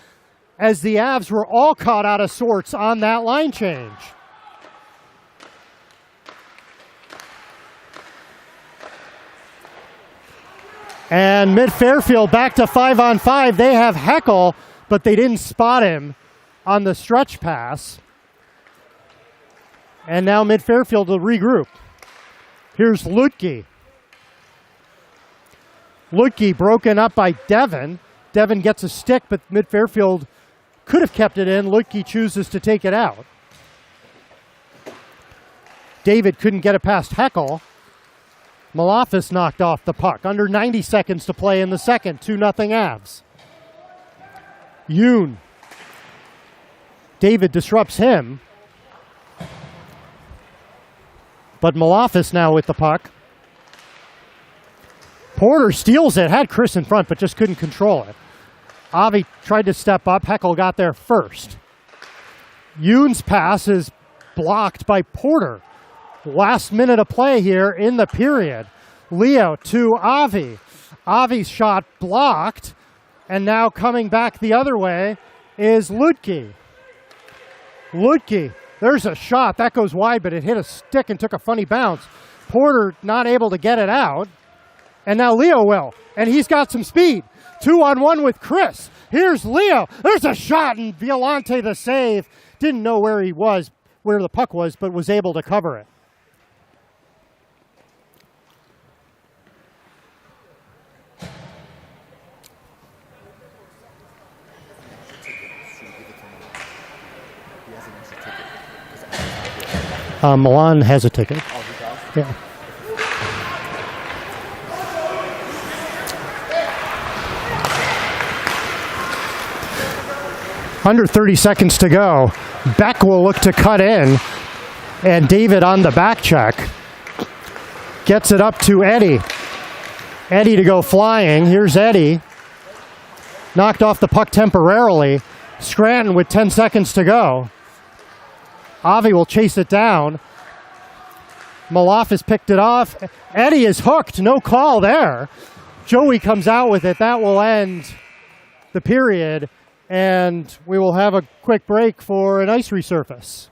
as the Avs were all caught out of sorts on that line change. And Mid-Fairfield back to 5-on-5. They have Heckel, but they didn't spot him on the stretch pass. And now Mid-Fairfield will regroup. Here's Ludke. Ludke broken up by Devin. Devin gets a stick, but Mid-Fairfield could have kept it in. Ludke chooses to take it out. David couldn't get it past Heckel. Malafis knocked off the puck. Under 90 seconds to play in the second. 2-0 Avs. Yoon. David disrupts him. But Malafis now with the puck. Porter steals it. Had Chris in front, but just couldn't control it. Avi tried to step up. Heckel got there first. Yoon's pass is blocked by Porter. Last minute of play here in the period. Leo to Avi. Avi's shot blocked. And now coming back the other way is Ludke. Ludke, there's a shot. That goes wide, but it hit a stick and took a funny bounce. Porter not able to get it out. And now Leo will. And he's got some speed. 2-on-1 with Chris. Here's Leo. There's a shot, and Violante the save. Didn't know where he was, where the puck was, but was able to cover it. Milan has a ticket. Yeah. Under 30 seconds to go. Beck will look to cut in. And David on the back check. Gets it up to Eddie. Eddie to go flying. Here's Eddie. Knocked off the puck temporarily. Scranton with 10 seconds to go. Avi will chase it down. Malafis picked it off. Eddie is hooked. No call there. Joey comes out with it. That will end the period. And we will have a quick break for an ice resurface.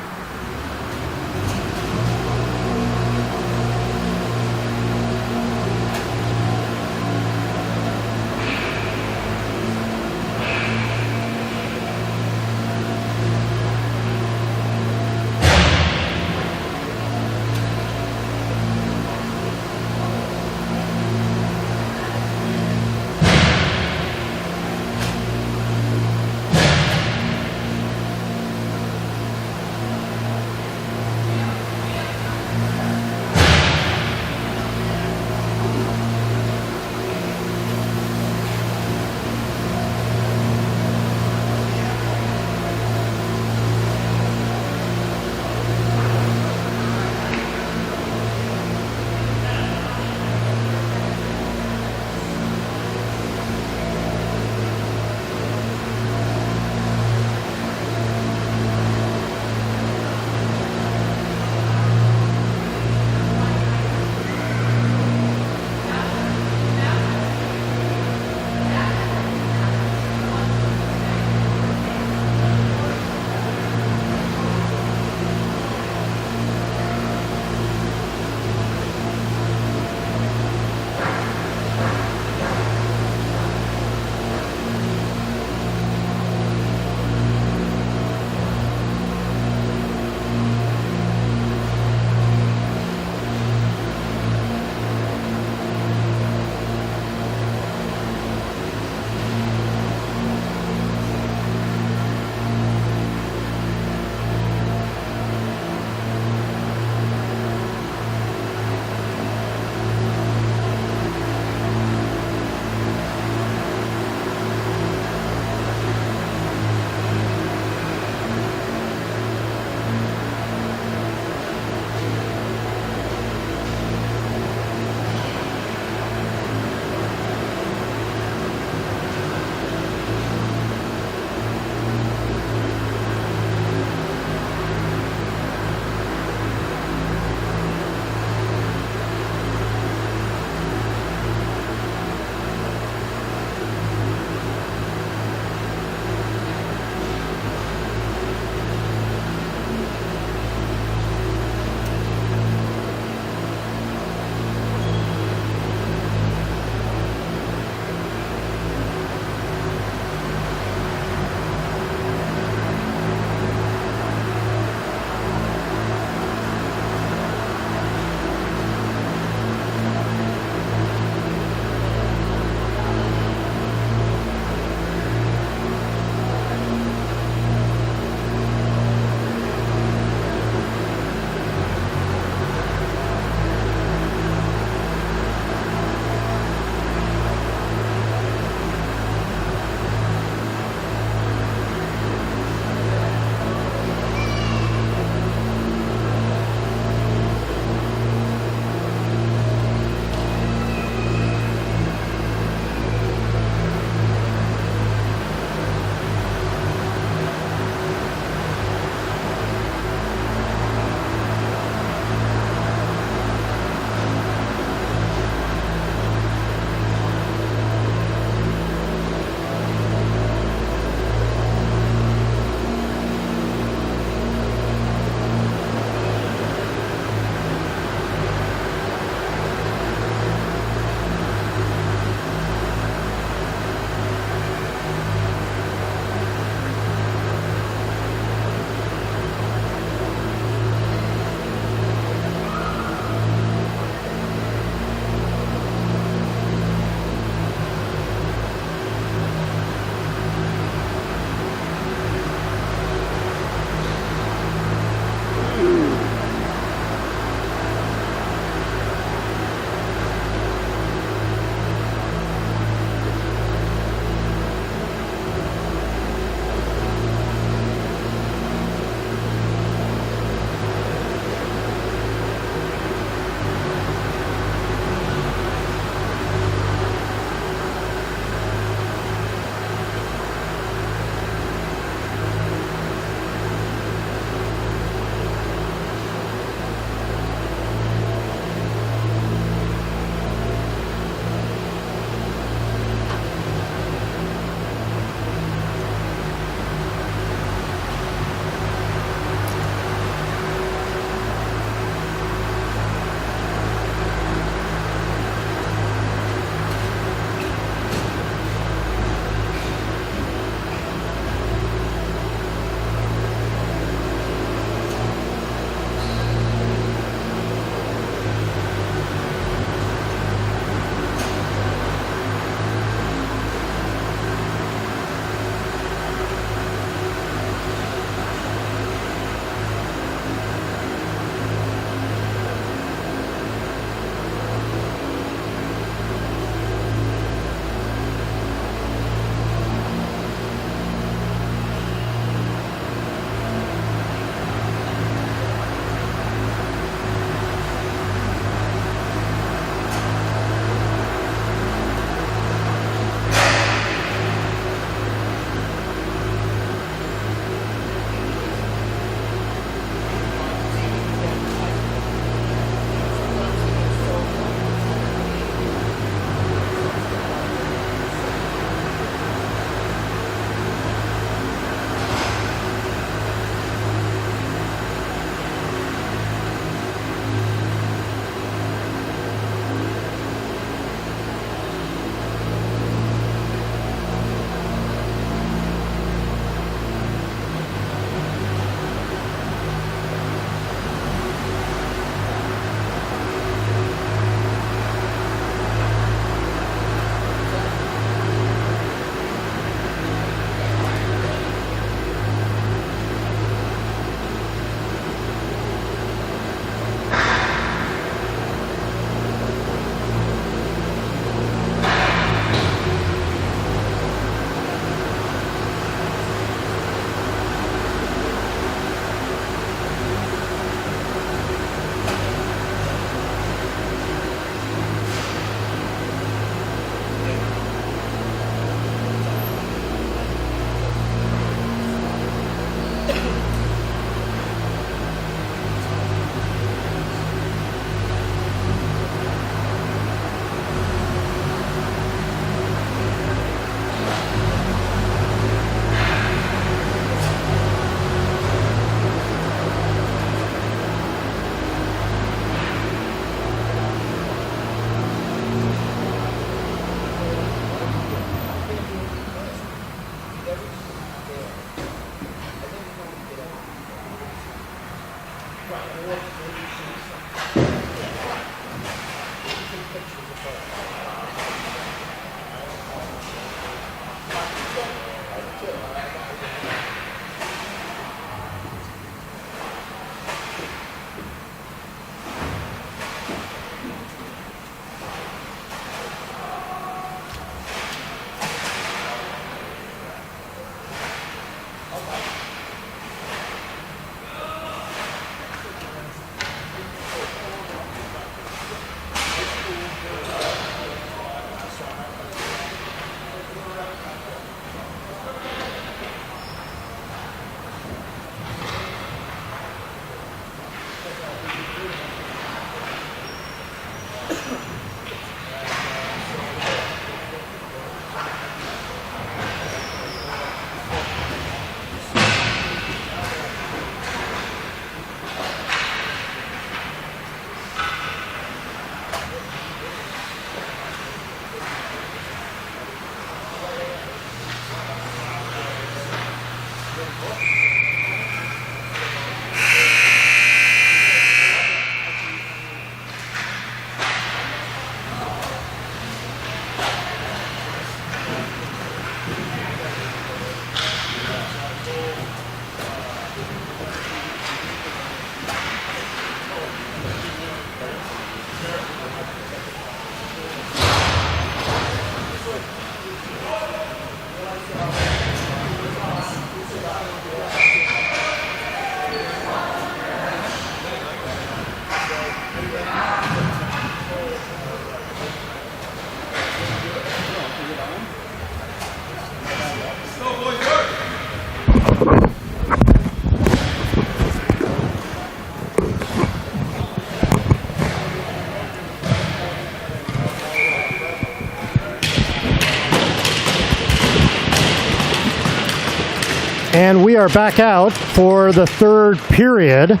And we are back out for the third period.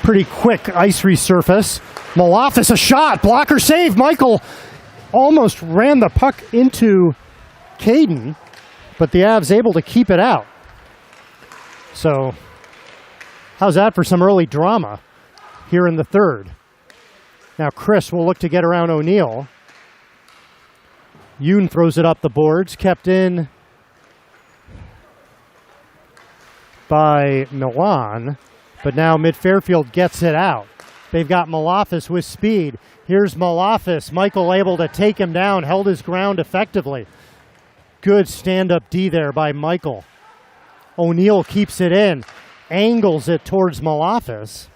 Pretty quick ice resurface. Malofis, a shot. Blocker save. Michael almost ran the puck into Caden, but the Avs able to keep it out. So, how's that for some early drama here in the third? Now Chris will look to get around O'Neill. Yoon throws it up the boards, kept in by Milan, but now Mid-Fairfield gets it out. They've got Malofis with speed. Here's Malofis. Michael able to take him down, held his ground effectively. Good stand-up D there by Michael. O'Neill keeps it in, angles it towards Malofis.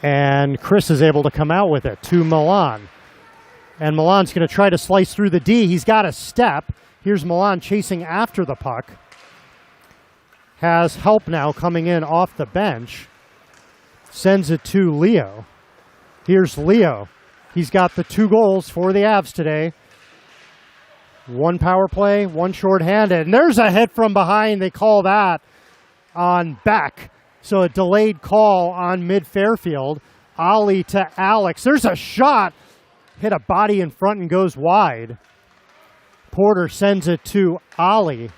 And Chris is able to come out with it to Milan. And Milan's going to try to slice through the D. He's got a step. Here's Milan chasing after the puck. Has help now coming in off the bench. Sends it to Leo. Here's Leo. He's got the 2 goals for the Avs today. 1 power play, 1 shorthanded. And there's a hit from behind. They call that on Beck. So a delayed call on Mid-Fairfield. Ollie to Alex. There's a shot. Hit a body in front and goes wide. Porter sends it to Ollie.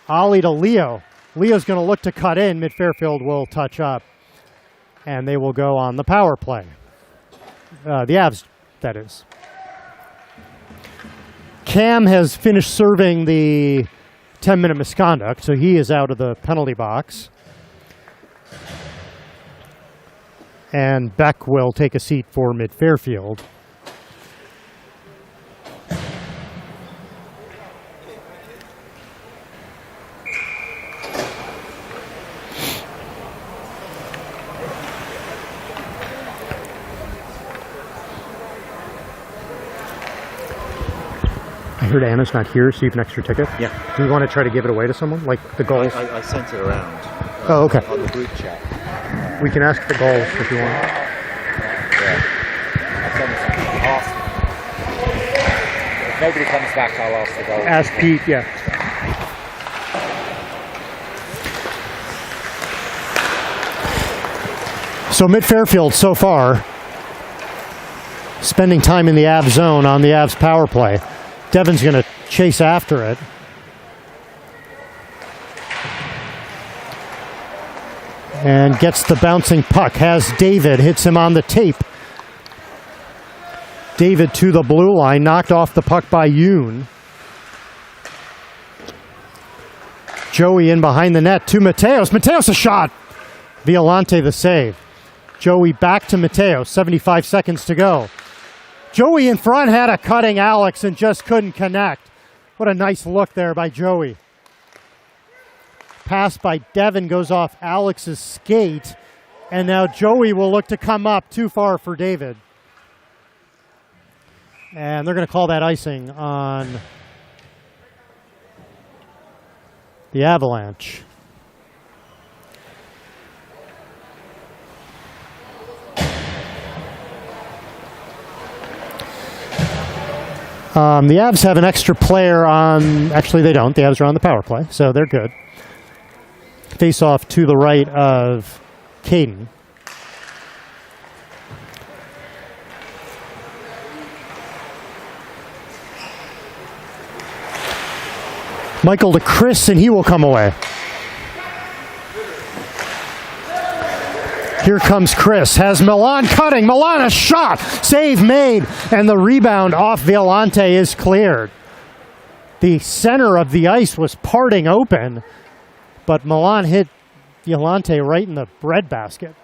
Ollie to Leo. Leo's going to look to cut in. Mid-Fairfield will touch up. And they will go on the power play. The Avs, that is. Cam has finished serving the 10-minute misconduct, so he is out of the penalty box. And Beck will take a seat for Mid-Fairfield. I heard Anna's not here, so you have an extra ticket? Yeah. Do we want to try to give it away to someone? Like the goals? I sent it around. Oh, okay. On the group chat. We can ask the goals if you want. Yeah. I'll send it to If nobody comes back, I'll ask the goals. Ask Pete, yeah. So Mid-Fairfield so far spending time in the Avs zone on the Avs power play. Devin's going to chase after it. And gets the bouncing puck. Has David, hits him on the tape. David to the blue line, knocked off the puck by Yoon. Joey in behind the net to Mateos. Mateos a shot. Violante the save. Joey back to Mateos, 75 seconds to go. Joey in front had a cutting Alex and just couldn't connect. What a nice look there by Joey. Pass by Devin goes off Alex's skate. And now Joey will look to come up, too far for David. And they're going to call that icing on the Avalanche. The Avs have an extra player on... Actually, they don't. The Avs are on the power play, so they're good. Face off to the right of Caden. Michael to Chris, and he will come away. Here comes Chris. Has Milan cutting. Milan a shot. Save made. And the rebound off Violante is cleared. The center of the ice was parting open, but Milan hit Violante right in the breadbasket.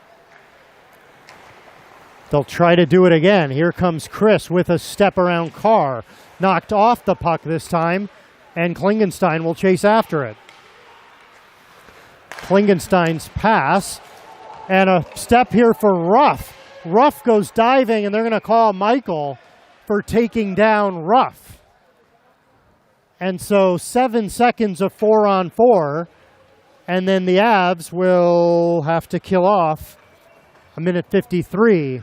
They'll try to do it again. Here comes Chris with a step around Carr. Knocked off the puck this time, and Klingenstein will chase after it. Klingenstein's pass. And a step here for Ruff. Ruff goes diving, and they're going to call Michael for taking down Ruff. And so 7 seconds of 4-on-4, and then the Avs will have to kill off a minute 53.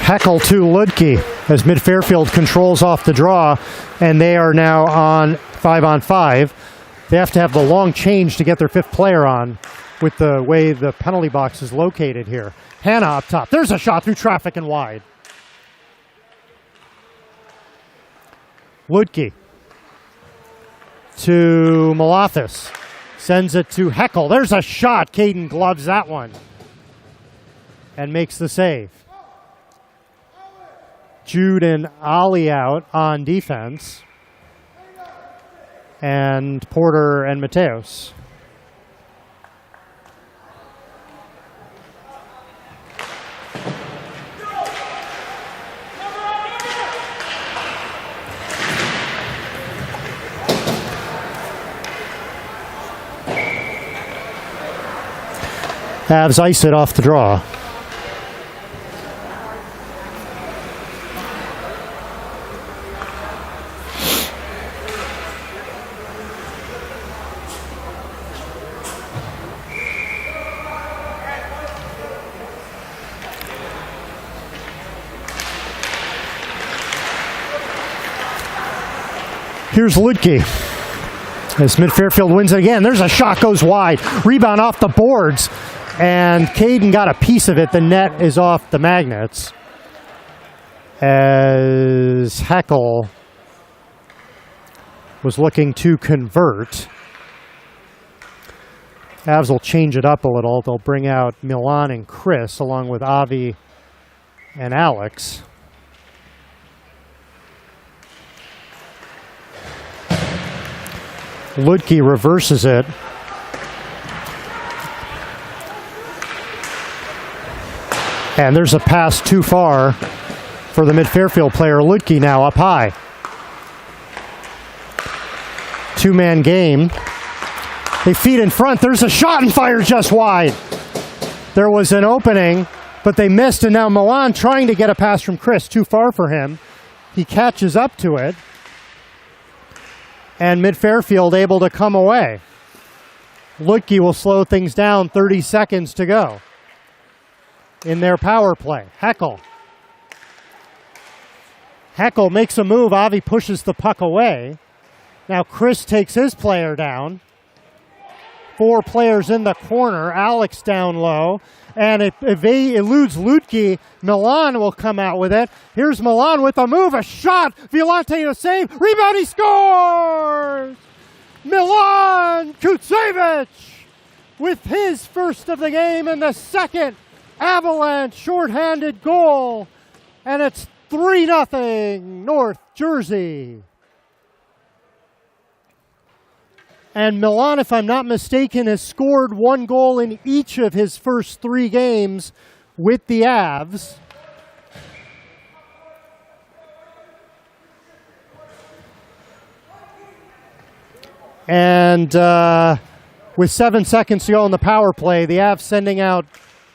Heckel to Ludke as Mid-Fairfield controls off the draw, and they are now on 5-on-5. They have to have the long change to get their fifth player on with the way the penalty box is located here. Hannah up top. There's a shot through traffic and wide. Ludke to Malathis. Sends it to Heckel. There's a shot. Caden gloves that one and makes the save. Jude and Ollie out on defense. And Porter and Mateos. Avs ice it off the draw. Here's Ludke. As Mid-Fairfield wins it again. There's a shot, goes wide. Rebound off the boards. And Caden got a piece of it. The net is off the magnets. As Heckel was looking to convert. Avs will change it up a little. They'll bring out Milan and Chris along with Avi and Alex. Ludke reverses it. And there's a pass too far for the Mid-Fairfield player. Ludke now up high. Two-man game. They feed in front. There's a shot and fire just wide. There was an opening, but they missed, and now Milan trying to get a pass from Chris. Too far for him. He catches up to it. And Mid-Fairfield able to come away. Ludke will slow things down. 30 seconds to go in their power play. Heckel Heckel makes a move. Avi pushes the puck away. Now Chris takes his player down. 4 players in the corner. Alex down low. And it eludes Lutke. Milan will come out with it. Here's Milan with a move, a shot. Violante a save. Rebound, he scores! Milan Kutsevich with his first of the game and the second Avalanche shorthanded goal. And it's 3-0 North Jersey. And Milan, if I'm not mistaken, has scored 1 goal in each of his first 3 games with the Avs. And with 7 seconds to go in the power play, the Avs sending out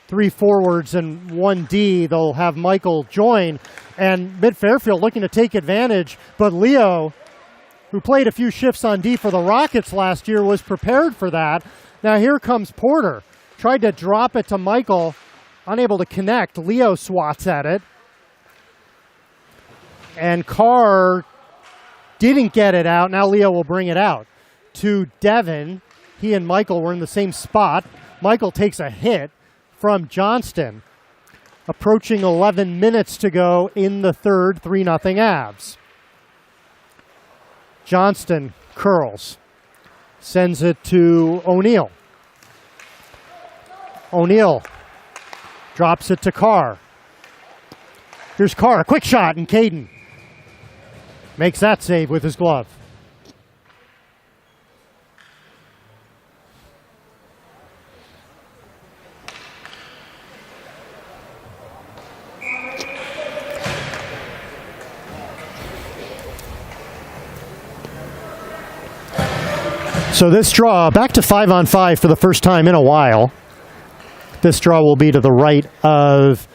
3 forwards and 1 D. They'll have Michael join. And Mid-Fairfield looking to take advantage, but Leo, who played a few shifts on D for the Rockets last year, was prepared for that. Now here comes Porter. Tried to drop it to Michael, unable to connect. Leo swats at it. And Carr didn't get it out. Now Leo will bring it out to Devin. He and Michael were in the same spot. Michael takes a hit from Johnston. Approaching 11 minutes to go in the third, 3-0 Avs. Johnston curls, sends it to O'Neill. O'Neill drops it to Carr. Here's Carr, a quick shot, and Caden makes that save with his glove. So this draw, back to 5-on-5 for the first time in a while. This draw will be to the right of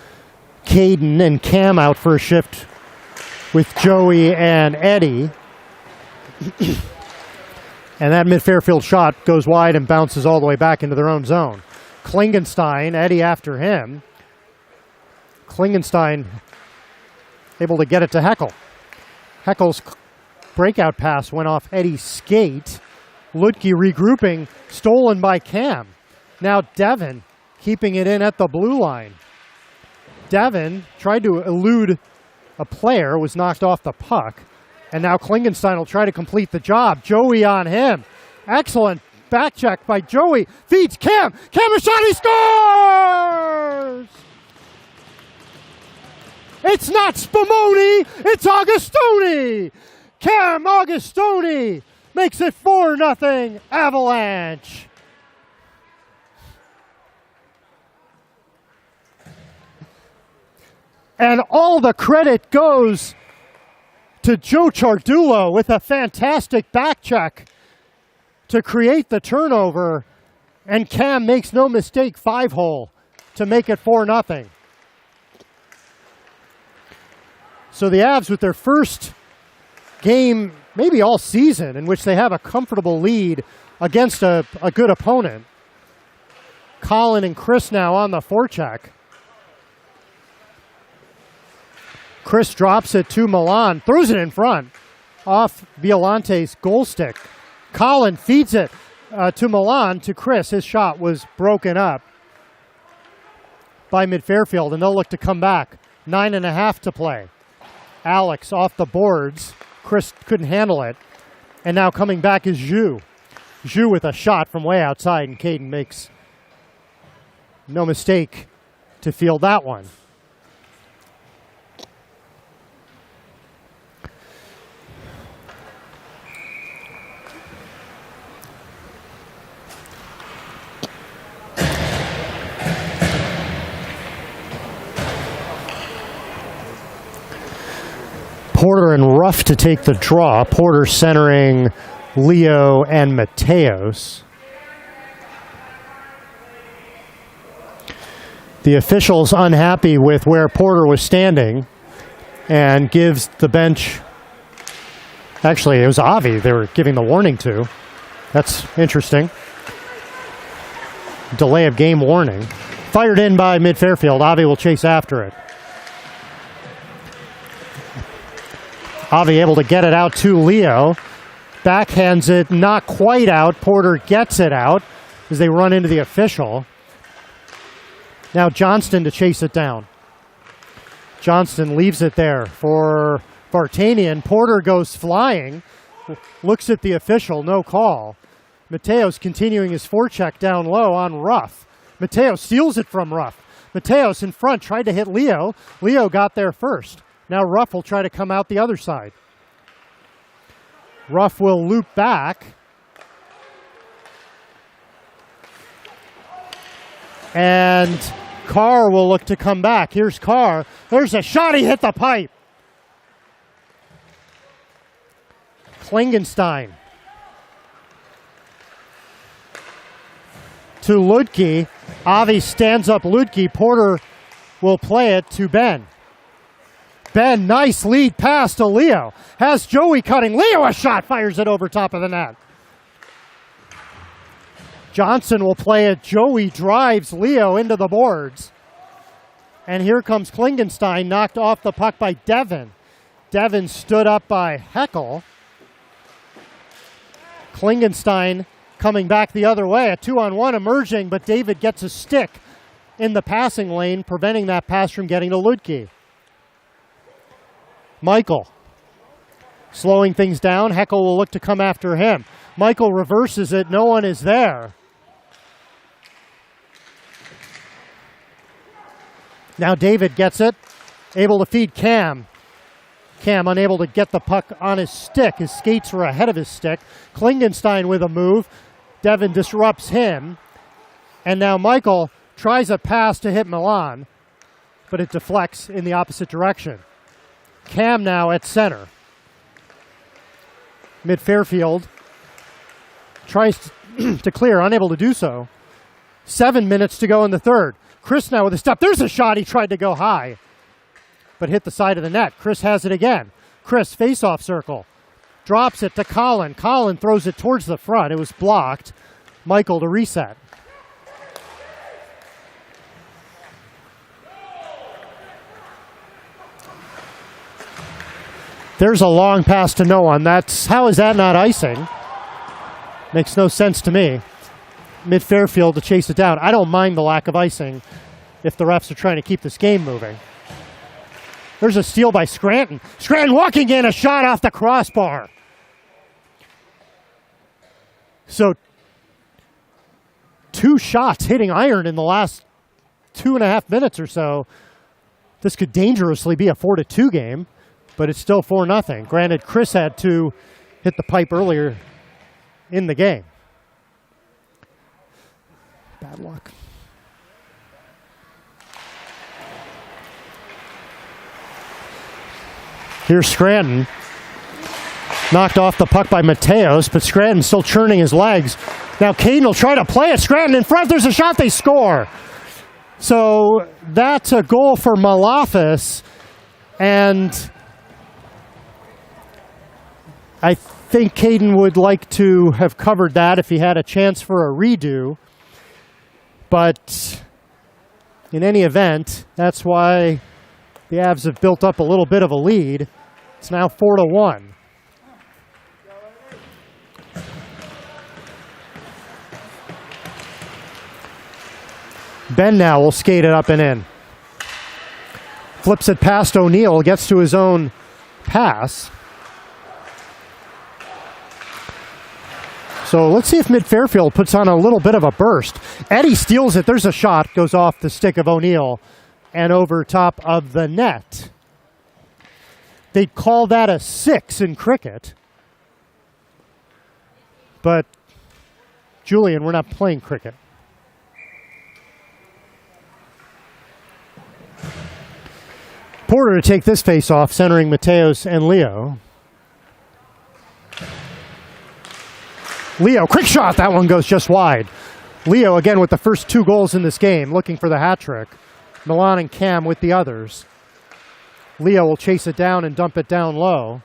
Caden and Cam out for a shift with Joey and Eddie. And that mid-Fairfield shot goes wide and bounces all the way back into their own zone. Klingenstein, Eddie after him. Klingenstein able to get it to Heckel. Heckel's breakout pass went off Eddie's skate. Lutke regrouping, stolen by Cam. Now Devin keeping it in at the blue line. Devin tried to elude a player, was knocked off the puck. And now Klingenstein will try to complete the job. Joey on him. Excellent back check by Joey. Feeds Cam. Cam a shot, he scores! It's not Spumoni, it's Augustoni! Cam Augustoni makes it 4-0 Avalanche. And all the credit goes to Joe Chardulo with a fantastic back check to create the turnover. And Cam makes no mistake, 5-hole to make it 4-0. So the Avs with their first game, maybe all season, in which they have a comfortable lead against a good opponent. Colin and Chris now on the forecheck. Chris drops it to Milan, throws it in front, off Violante's goal stick. Colin feeds it to Milan, to Chris. His shot was broken up by Mid-Fairfield, and they'll look to come back. 9.5 to play. Alex off the boards. Chris couldn't handle it. And now coming back is Zhu. Zhu with a shot from way outside, and Caden makes no mistake to field that one. Porter and Ruff to take the draw. Porter centering Leo and Mateos. The officials unhappy with where Porter was standing and gives the bench, actually it was Avi they were giving the warning to. That's interesting. Delay of game warning. Fired in by Mid-Fairfield. Avi will chase after it. Avi able to get it out to Leo. Backhands it, not quite out. Porter gets it out as they run into the official. Now Johnston to chase it down. Johnston leaves it there for Vartanian. Porter goes flying, looks at the official, no call. Mateos continuing his forecheck down low on Ruff. Mateos steals it from Ruff. Mateos in front, tried to hit Leo. Leo got there first. Now Ruff will try to come out the other side. Ruff will loop back. And Carr will look to come back. Here's Carr. There's a shot. He hit the pipe. Klingenstein to Ludke. Avi stands up Ludke. Porter will play it to Ben. Ben, nice lead pass to Leo. Has Joey cutting. Leo a shot. Fires it over top of the net. Johnson will play it. Joey drives Leo into the boards. And here comes Klingenstein, knocked off the puck by Devin. Devin stood up by Heckel. Klingenstein coming back the other way. A 2-on-1 emerging, but David gets a stick in the passing lane, preventing that pass from getting to Ludke. Michael slowing things down. Heckel will look to come after him. Michael reverses it. No one is there. Now David gets it, able to feed Cam. Cam unable to get the puck on his stick. His skates were ahead of his stick. Klingenstein with a move. Devin disrupts him. And now Michael tries a pass to hit Milan, but it deflects in the opposite direction. Cam now at center. Mid Fairfield tries to clear, unable to do so. 7 minutes to go in the third. Chris now with a step. There's a shot. He tried to go high, but hit the side of the net. Chris has it again. Chris, face-off circle. Drops it to Colin. Colin throws it towards the front. It was blocked. Michael to reset. There's a long pass to no one. How is that not icing? Makes no sense to me. Mid Fairfield to chase it down. I don't mind the lack of icing if the refs are trying to keep this game moving. There's a steal by Scranton. Scranton walking in, a shot off the crossbar. So 2 shots hitting iron in the last 2.5 minutes or so. This could dangerously be a 4-2 game, but it's still 4-0. Granted, Chris had to hit the pipe earlier in the game. Bad luck. Here's Scranton. Knocked off the puck by Mateos, but Scranton still churning his legs. Now Caden will try to play it. Scranton in front. There's a shot. They score. So that's a goal for Malafis. And I think Caden would like to have covered that if he had a chance for a redo. But in any event, that's why the Avs have built up a little bit of a lead. It's now 4-1. Ben now will skate it up and in. Flips it past O'Neill, gets to his own pass. So let's see if Mid Fairfield puts on a little bit of a burst. Eddie steals it. There's a shot. Goes off the stick of O'Neill and over top of the net. They'd call that a 6 in cricket. But, Julian, we're not playing cricket. Porter to take this face off, centering Mateos and Leo. Leo, quick shot. That one goes just wide. Leo, again, with the first 2 goals in this game, looking for the hat trick. Milan and Cam with the others. Leo will chase it down and dump it down low.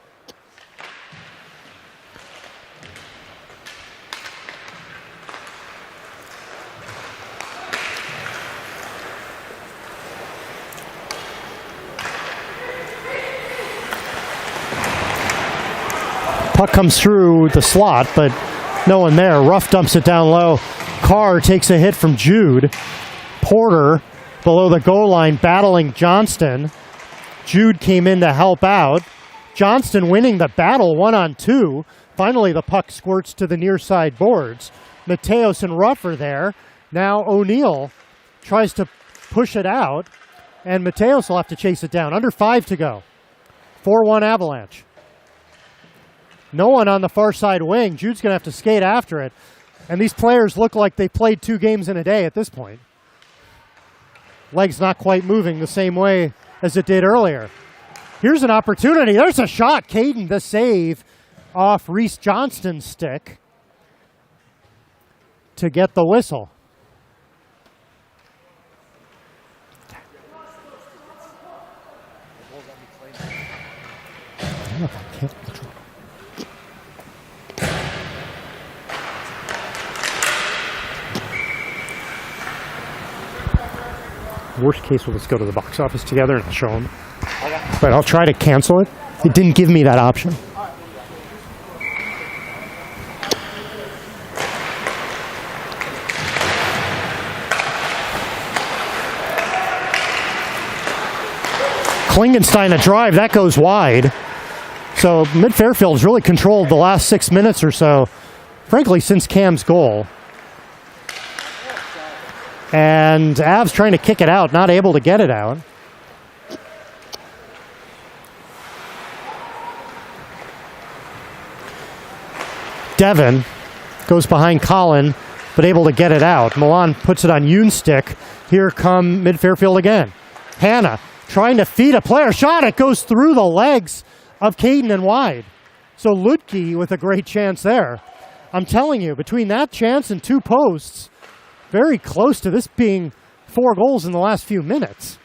Puck comes through the slot, but no one there. Ruff dumps it down low. Carr takes a hit from Jude. Porter below the goal line battling Johnston. Jude came in to help out. Johnston winning the battle 1-on-2. Finally, the puck squirts to the near side boards. Mateos and Ruff are there. Now O'Neill tries to push it out, and Mateos will have to chase it down. Under 5 to go. 4-1 Avalanche. No one on the far side wing. Jude's going to have to skate after it. And these players look like they played 2 games in a day at this point. Legs not quite moving the same way as it did earlier. Here's an opportunity. There's a shot. Caden, the save off Reese Johnston's stick to get the whistle. Worst case, we'll just go to the box office together and I'll show them. But I'll try to cancel it. It didn't give me that option. Klingenstein a drive, that goes wide. So Mid-Fairfield's really controlled the last 6 minutes or so, frankly, since Cam's goal. And Avs trying to kick it out, not able to get it out. Devin goes behind Colin, but able to get it out. Milan puts it on Yoon's stick. Here come Mid-Fairfield again. Hannah trying to feed a player. Shot, it goes through the legs of Caden and wide. So Ludke with a great chance there. I'm telling you, between that chance and 2 posts, very close to this being 4 goals in the last few minutes.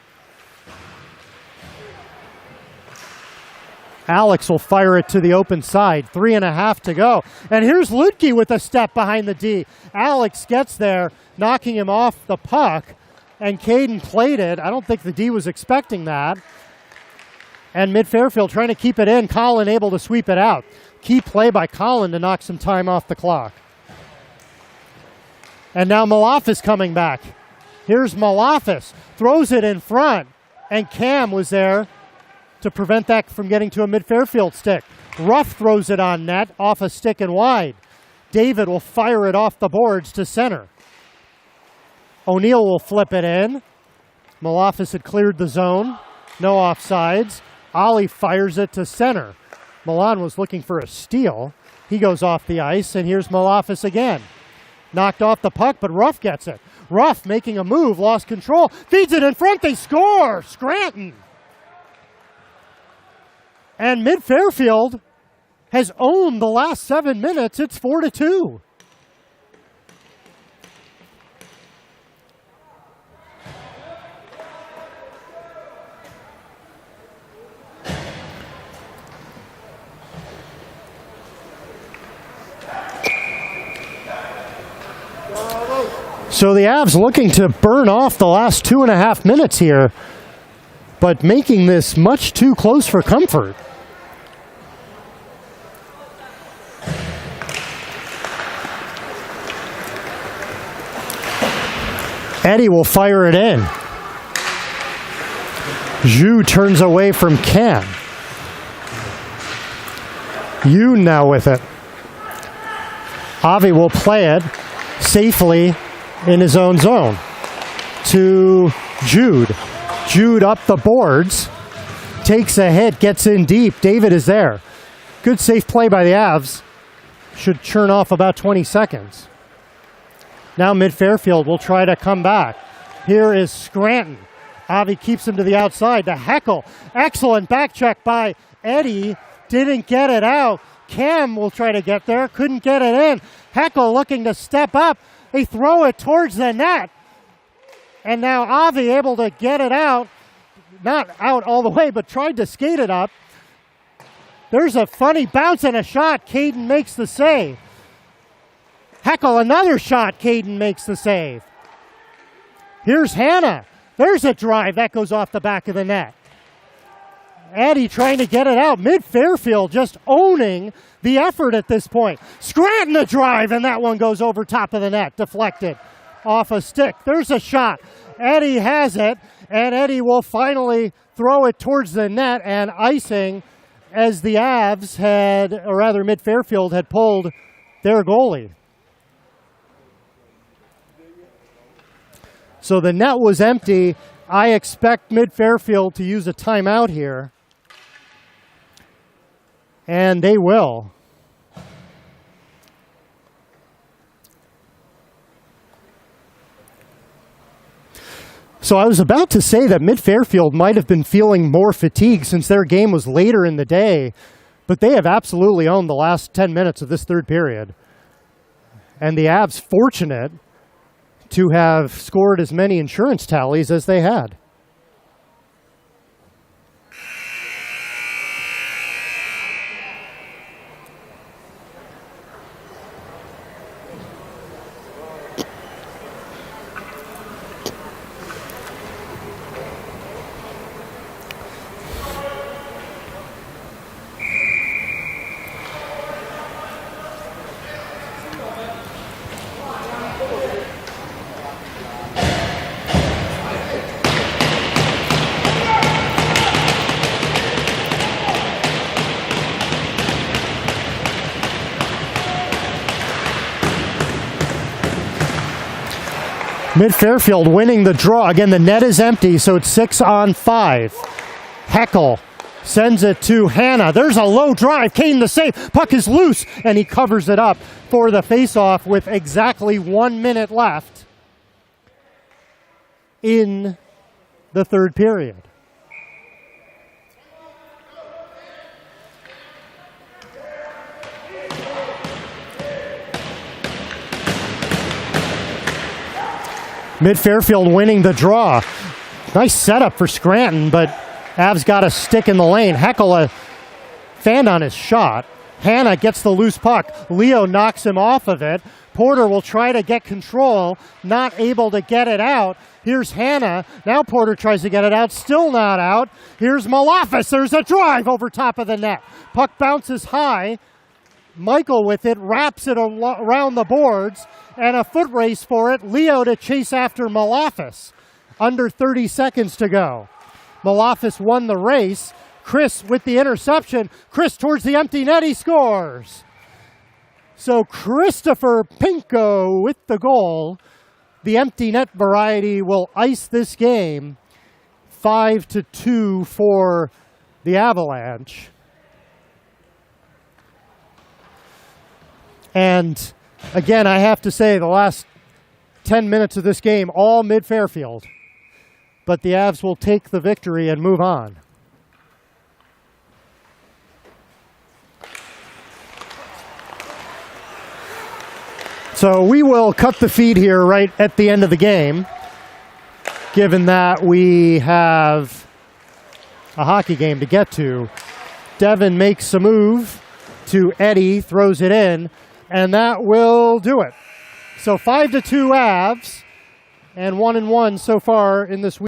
Alex will fire it to the open side. 3.5 to go. And here's Ludke with a step behind the D. Alex gets there, knocking him off the puck. And Caden played it. I don't think the D was expecting that. And Mid-Fairfield trying to keep it in. Colin able to sweep it out. Key play by Colin to knock some time off the clock. And now Malafis coming back. Here's Malafis. Throws it in front. And Cam was there to prevent that from getting to a Mid-Fairfield stick. Ruff throws it on net, off a stick and wide. David will fire it off the boards to center. O'Neill will flip it in. Malafis had cleared the zone. No offsides. Ollie fires it to center. Milan was looking for a steal. He goes off the ice, and here's Malafis again. Knocked off the puck, but Ruff gets it. Ruff making a move, lost control, feeds it in front, they score! Scranton! And Mid-Fairfield has owned the last 7 minutes. It's 4-2. So the Avs looking to burn off the last 2.5 minutes here, but making this much too close for comfort. Eddie will fire it in. Zhu turns away from Cam. Yoon now with it. Avi will play it safely in his own zone to Jude. Jude up the boards, takes a hit, gets in deep. David is there. Good safe play by the Avs. Should churn off about 20 seconds. Now Mid-Fairfield will try to come back. Here is Scranton. Avi keeps him to the outside to Heckel. Excellent back check by Eddie. Didn't get it out. Cam will try to get there. Couldn't get it in. Heckel looking to step up. They throw it towards the net. And now Avi able to get it out. Not out all the way, but tried to skate it up. There's a funny bounce and a shot. Caden makes the save. Heckel, another shot. Caden makes the save. Here's Hannah. There's a drive. That goes off the back of the net. Eddie trying to get it out. Mid-Fairfield just owning the effort at this point. Scranton a drive, and that one goes over top of the net. Deflected off a stick. There's a shot. Eddie has it, and Eddie will finally throw it towards the net, and icing as the Avs had, or rather Mid-Fairfield had pulled their goalie. So the net was empty. I expect Mid-Fairfield to use a timeout here. And they will. So I was about to say that Mid-Fairfield might have been feeling more fatigue since their game was later in the day, but they have absolutely owned the last 10 minutes of this third period. And the Avs fortunate to have scored as many insurance tallies as they had. Mid-Fairfield winning the draw. Again, the net is empty, so it's 6-on-5. Heckel sends it to Hanna. There's a low drive. Kane the save. Puck is loose, and he covers it up for the faceoff with exactly 1 minute left in the third period. Mid-Fairfield winning the draw. Nice setup for Scranton, but Avs got a stick in the lane. Heckel fanned on his shot. Hanna gets the loose puck. Leo knocks him off of it. Porter will try to get control, not able to get it out. Here's Hanna. Now Porter tries to get it out, still not out. Here's Malafis. There's a drive over top of the net. Puck bounces high. Michael with it, wraps it around the boards, and a foot race for it. Leo to chase after Malafis. Under 30 seconds to go. Malafis won the race. Chris with the interception. Chris towards the empty net, he scores. So Christopher Pinko with the goal. The empty net variety will ice this game 5-2 for the Avalanche. And again, I have to say, the last 10 minutes of this game, all Mid-Fairfield. But the Avs will take the victory and move on. So we will cut the feed here right at the end of the game, given that we have a hockey game to get to. Devin makes a move to Eddie, throws it in, and that will do it. So 5-2 Avs, and 1-1 so far in this week.